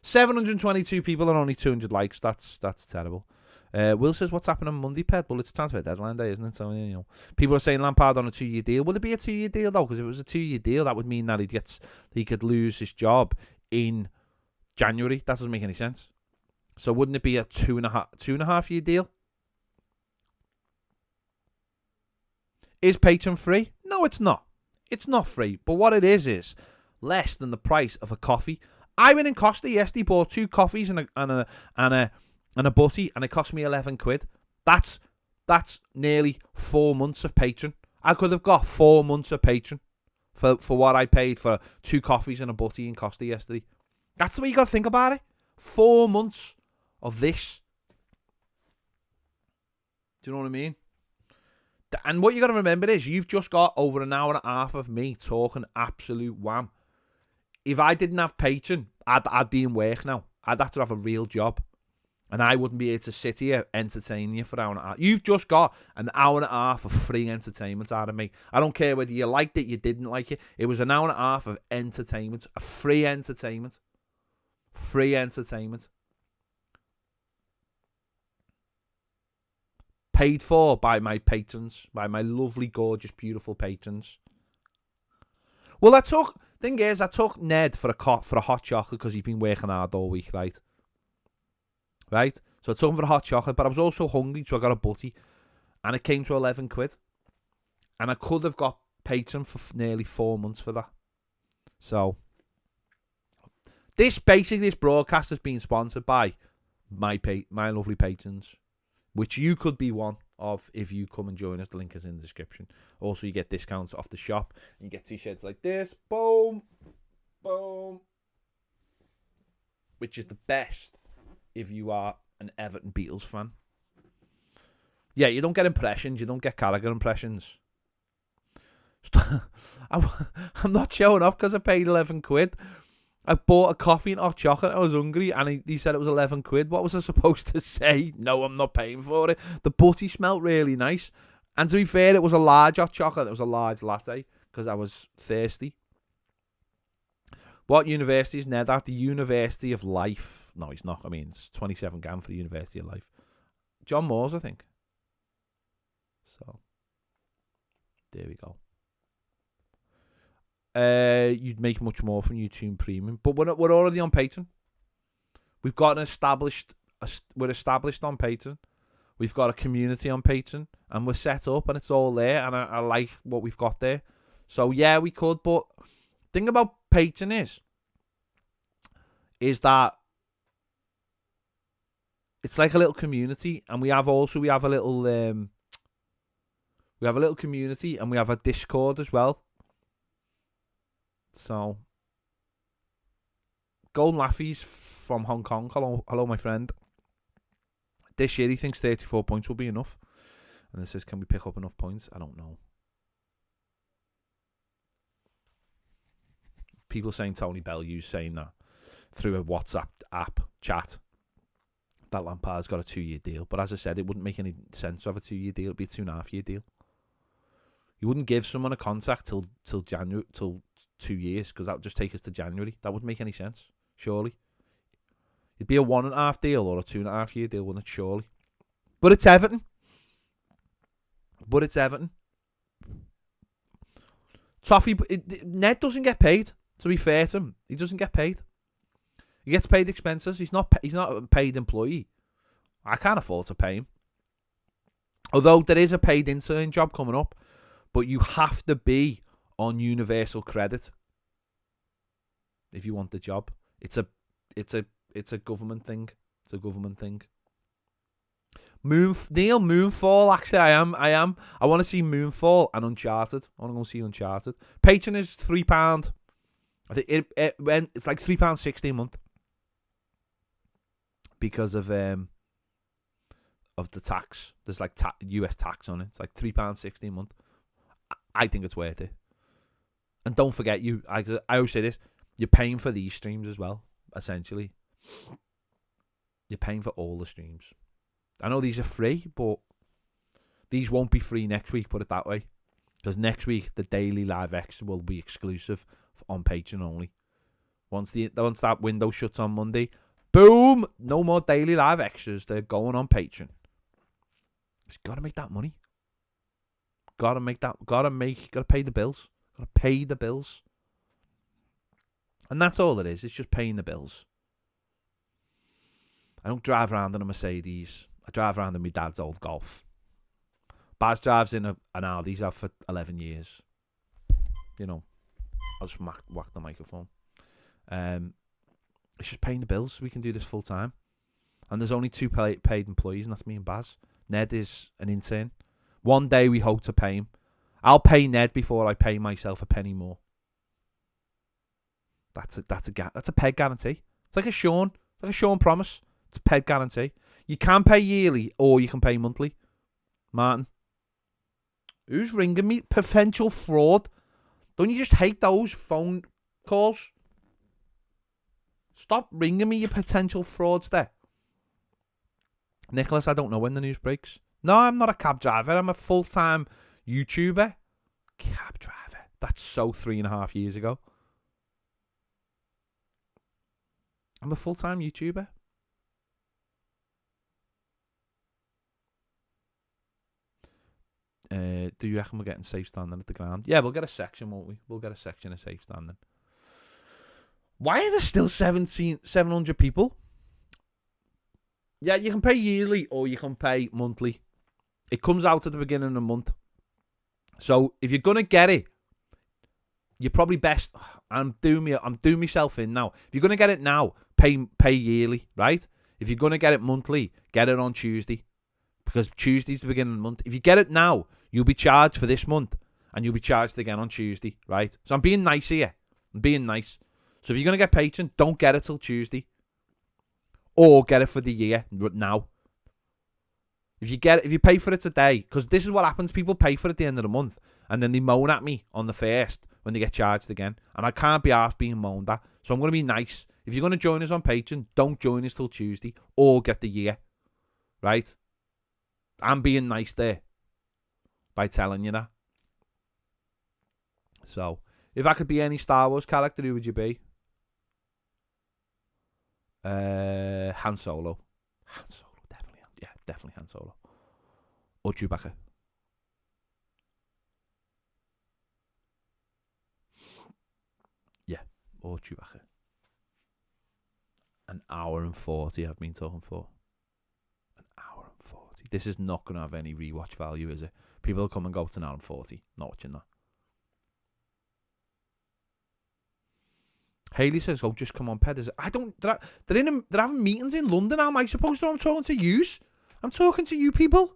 722 people and only 200 likes. That's terrible. Will says, what's happening on Monday, Ped? Well, it's transfer deadline day, isn't it? So, you know, people are saying Lampard on a 2-year deal. Will it be a 2-year deal, though? Because if it was a 2-year deal, that would mean that he could lose his job in January. That doesn't make any sense. So wouldn't it be a 2.5 year deal? Is Patreon free? No, it's not. It's not free. But what it is less than the price of a coffee. I went in Costa yesterday, bought 2 coffees and a butty, and it cost me 11 quid. That's nearly 4 months of Patreon. I could have got 4 months of Patreon for what I paid for 2 coffees and a butty in Costa yesterday. That's the way you got to think about it. 4 months of this. Do you know what I mean? And what you got to remember is you've just got over an hour and a half of me talking absolute wham. If I didn't have Patreon, I'd be in work now. I'd have to have a real job. And I wouldn't be able to sit here entertaining you for an hour and a half. You've just got an hour and a half of free entertainment out of me. I don't care whether you liked it, you didn't like it. It was an hour and a half of entertainment. A free entertainment. Free entertainment. Paid for by my patrons. By my lovely, gorgeous, beautiful patrons. Well, I took Ned for a hot chocolate because he'd been working hard all week, right? Right? So I took him for a hot chocolate, but I was also hungry, so I got a butty. And it came to 11 quid. And I could have got Patreon for nearly 4 months for that. So, this broadcast has been sponsored by my lovely patrons, which you could be one of if you come and join us. The link is in the description. Also, you get discounts off the shop. You get t-shirts like this. Boom. Boom. Which is the best if you are an Everton Beatles fan. Yeah, you don't get impressions. You don't get Carragher impressions. I'm not showing off because I paid 11 quid. I bought a coffee and hot chocolate. I was hungry and he said it was 11 quid. What was I supposed to say? No, I'm not paying for it. The butty smelled really nice. And to be fair, it was a large hot chocolate. It was a large latte because I was thirsty. What university is Ned at? The University of Life. No, he's not. I mean, it's 27 grand for the University of Life. John Moores, I think. So, there we go. You'd make much more from YouTube Premium, but we're already on Patreon. We've got we're established on Patreon. We've got a community on Patreon, and we're set up, and it's all there. And I like what we've got there. So yeah, we could, but thing about Patreon is that it's like a little community, and we have a little community, and we have a Discord as well. So, Golden Laffy's from Hong Kong. Hello, my friend. This year he thinks 34 points will be enough. And it says, can we pick up enough points? I don't know. People saying Tony Bellew's saying that through a WhatsApp app chat that Lampard's got a 2-year deal. But as I said, it wouldn't make any sense to have a 2-year deal. It'd be a 2.5-year deal. You wouldn't give someone a contract till January, till 2 years, because that would just take us to January. That wouldn't make any sense, surely. It'd be a 1.5 deal or a 2.5-year deal, wouldn't it? Surely. But it's Everton. Toffee, Ned doesn't get paid. To be fair to him, he doesn't get paid. He gets paid expenses. He's not a paid employee. I can't afford to pay him. Although there is a paid intern job coming up. But you have to be on universal credit if you want the job. It's a government thing. It's a government thing. Moonfall. Actually, I am. I want to see Moonfall and Uncharted. I want to go see Uncharted. Patreon is £3. I think it's like £3.60 a month because of the tax. There's like US tax on it. It's like £3.60 a month. I think it's worth it. And don't forget, I always say this, you're paying for these streams as well, essentially. You're paying for all the streams. I know these are free, but these won't be free next week, put it that way. Because next week, the daily live extra will be exclusive on Patreon only. Once that window shuts on Monday, boom, no more daily live extras. They're going on Patreon. Just got to make that money. Gotta pay the bills. Gotta pay the bills. And that's all it is. It's just paying the bills. I don't drive around in a Mercedes. I drive around in my dad's old Golf. Baz drives in an Audi. He's had for 11 years. You know, I'll just whack the microphone. It's just paying the bills so we can do this full time. And there's only 2 paid employees, and that's me and Baz. Ned is an intern. One day we hope to pay him. I'll pay Ned before I pay myself a penny more. That's a peg guarantee. It's like a Sean promise. It's a peg guarantee. You can pay yearly or you can pay monthly. Martin. Who's ringing me? Potential fraud. Don't you just hate those phone calls? Stop ringing me, you potential fraudster. Nicholas, I don't know when the news breaks. No, I'm not a cab driver. I'm a full-time YouTuber. Cab driver. That's so 3.5 years ago. I'm a full-time YouTuber. Do you reckon we're getting safe standing at the ground? Yeah, we'll get a section, won't we? We'll get a section of safe standing. Why are there still 700 people? Yeah, you can pay yearly or you can pay monthly. It comes out at the beginning of the month. So if you're gonna get it, you're probably best. I'm doing myself in now. If you're gonna get it now, pay yearly, right? If you're gonna get it monthly, get it on Tuesday, because Tuesday's the beginning of the month. If you get it now, you'll be charged for this month, and you'll be charged again on Tuesday, right? So I'm being nice here. I'm being nice. So if you're gonna get Patreon, don't get it till Tuesday, or get it for the year now. If you pay for it today, because this is what happens, people pay for it at the end of the month, and then they moan at me on the first when they get charged again, and I can't be arsed being moaned at. So I'm going to be nice. If you're going to join us on Patreon, don't join us till Tuesday, or get the year, right? I'm being nice there by telling you that. So, if I could be any Star Wars character, who would you be? Han Solo. Han Solo. Definitely Han Solo. Or Chewbacca. Yeah, or Chewbacca. An hour and 40 I've been talking for. An hour and 40. This is not going to have any rewatch value, is it? People will come and go to an hour and 40. Not watching that. Haley says, "Oh, just come on, Ped." They're having meetings in London. How am I supposed to? I'm talking to yous. I'm talking to you people.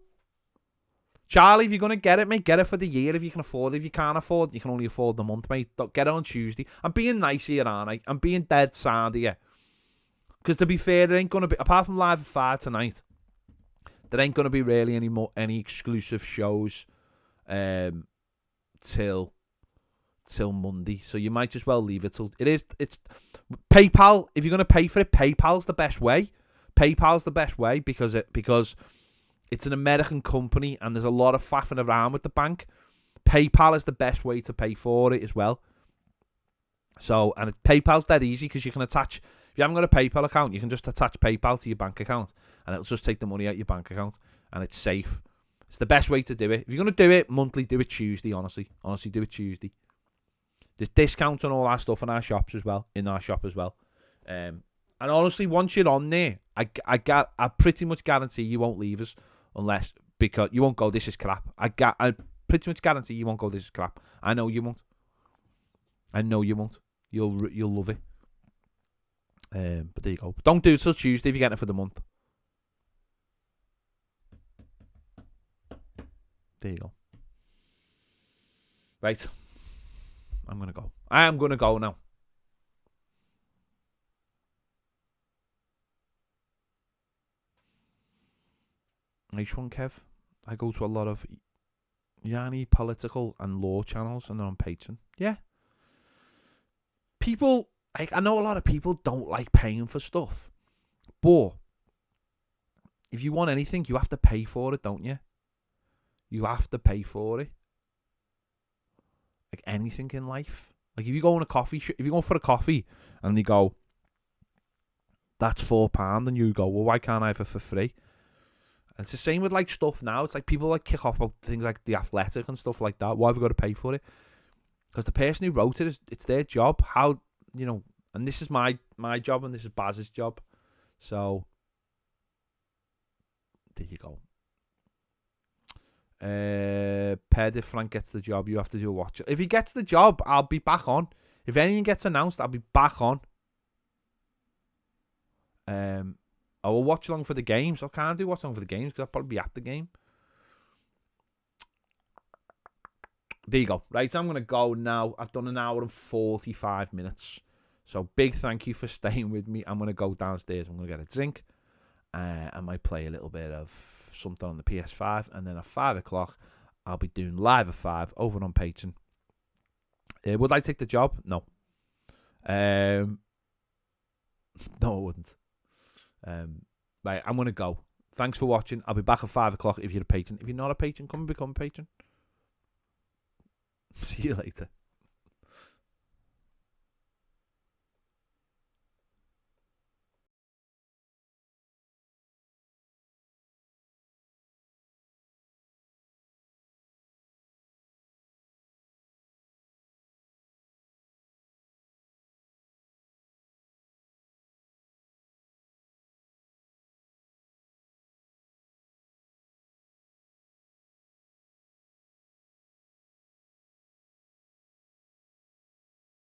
Charlie, if you're going to get it, mate, get it for the year if you can afford it. If you can't afford it, you can only afford the month, mate. Get it on Tuesday. I'm being nice here, aren't I? I'm being dead sound here. Because to be fair, there ain't going to be, apart from Live at 5 tonight, there ain't going to be really any exclusive shows till Monday. So you might as well leave it till... It's PayPal. If you're going to pay for it, PayPal's the best way. PayPal's the best way because it's an American company and there's a lot of faffing around with the bank. PayPal is the best way to pay for it as well. So, and PayPal's dead easy because you can attach, if you haven't got a PayPal account, you can just attach PayPal to your bank account and it'll just take the money out of your bank account and it's safe. It's the best way to do it. If you're going to do it monthly, do it Tuesday, honestly. Honestly, do it Tuesday. There's discounts on all our stuff in our shops as well, And honestly, once you're on there, I pretty much guarantee you won't leave us because you won't go, this is crap. I pretty much guarantee you won't go, this is crap. I know you won't. You'll love it. But there you go. Don't do it till Tuesday if you're getting it for the month. There you go. Right. I'm going to go. I am going to go now. Nice one, Kev. I go to a lot of Yanni political and law channels and they're on Patreon. Yeah. People, I know a lot of people don't like paying for stuff. But if you want anything, you have to pay for it, don't you? You have to pay for it. Like anything in life. Like if you go on if you go for a coffee and they go, that's £4, and you go, well, why can't I have it for free? And it's the same with like stuff now. It's like people like kick off about things like The Athletic and stuff like that. Why have we got to pay for it? Because the person who wrote it, it's their job. How, and this is my job and this is Baz's job. So, there you go. Ped, if Frank gets the job, you have to do a watch. If he gets the job, I'll be back on. If anything gets announced, I'll be back on. I will watch along for the games. I can't do watch along for the games because I'll probably be at the game. There you go. Right, I'm going to go now. I've done an hour and 45 minutes. So big thank you for staying with me. I'm going to go downstairs. I'm going to get a drink. I might play a little bit of something on the PS5, and then at 5 o'clock, I'll be doing live at 5 over on Patreon. Would I take the job? No. No, I wouldn't. Right, I'm going to go. Thanks for watching. I'll be back at 5 o'clock if you're a patron. If you're not a patron, come and become a patron. See you later.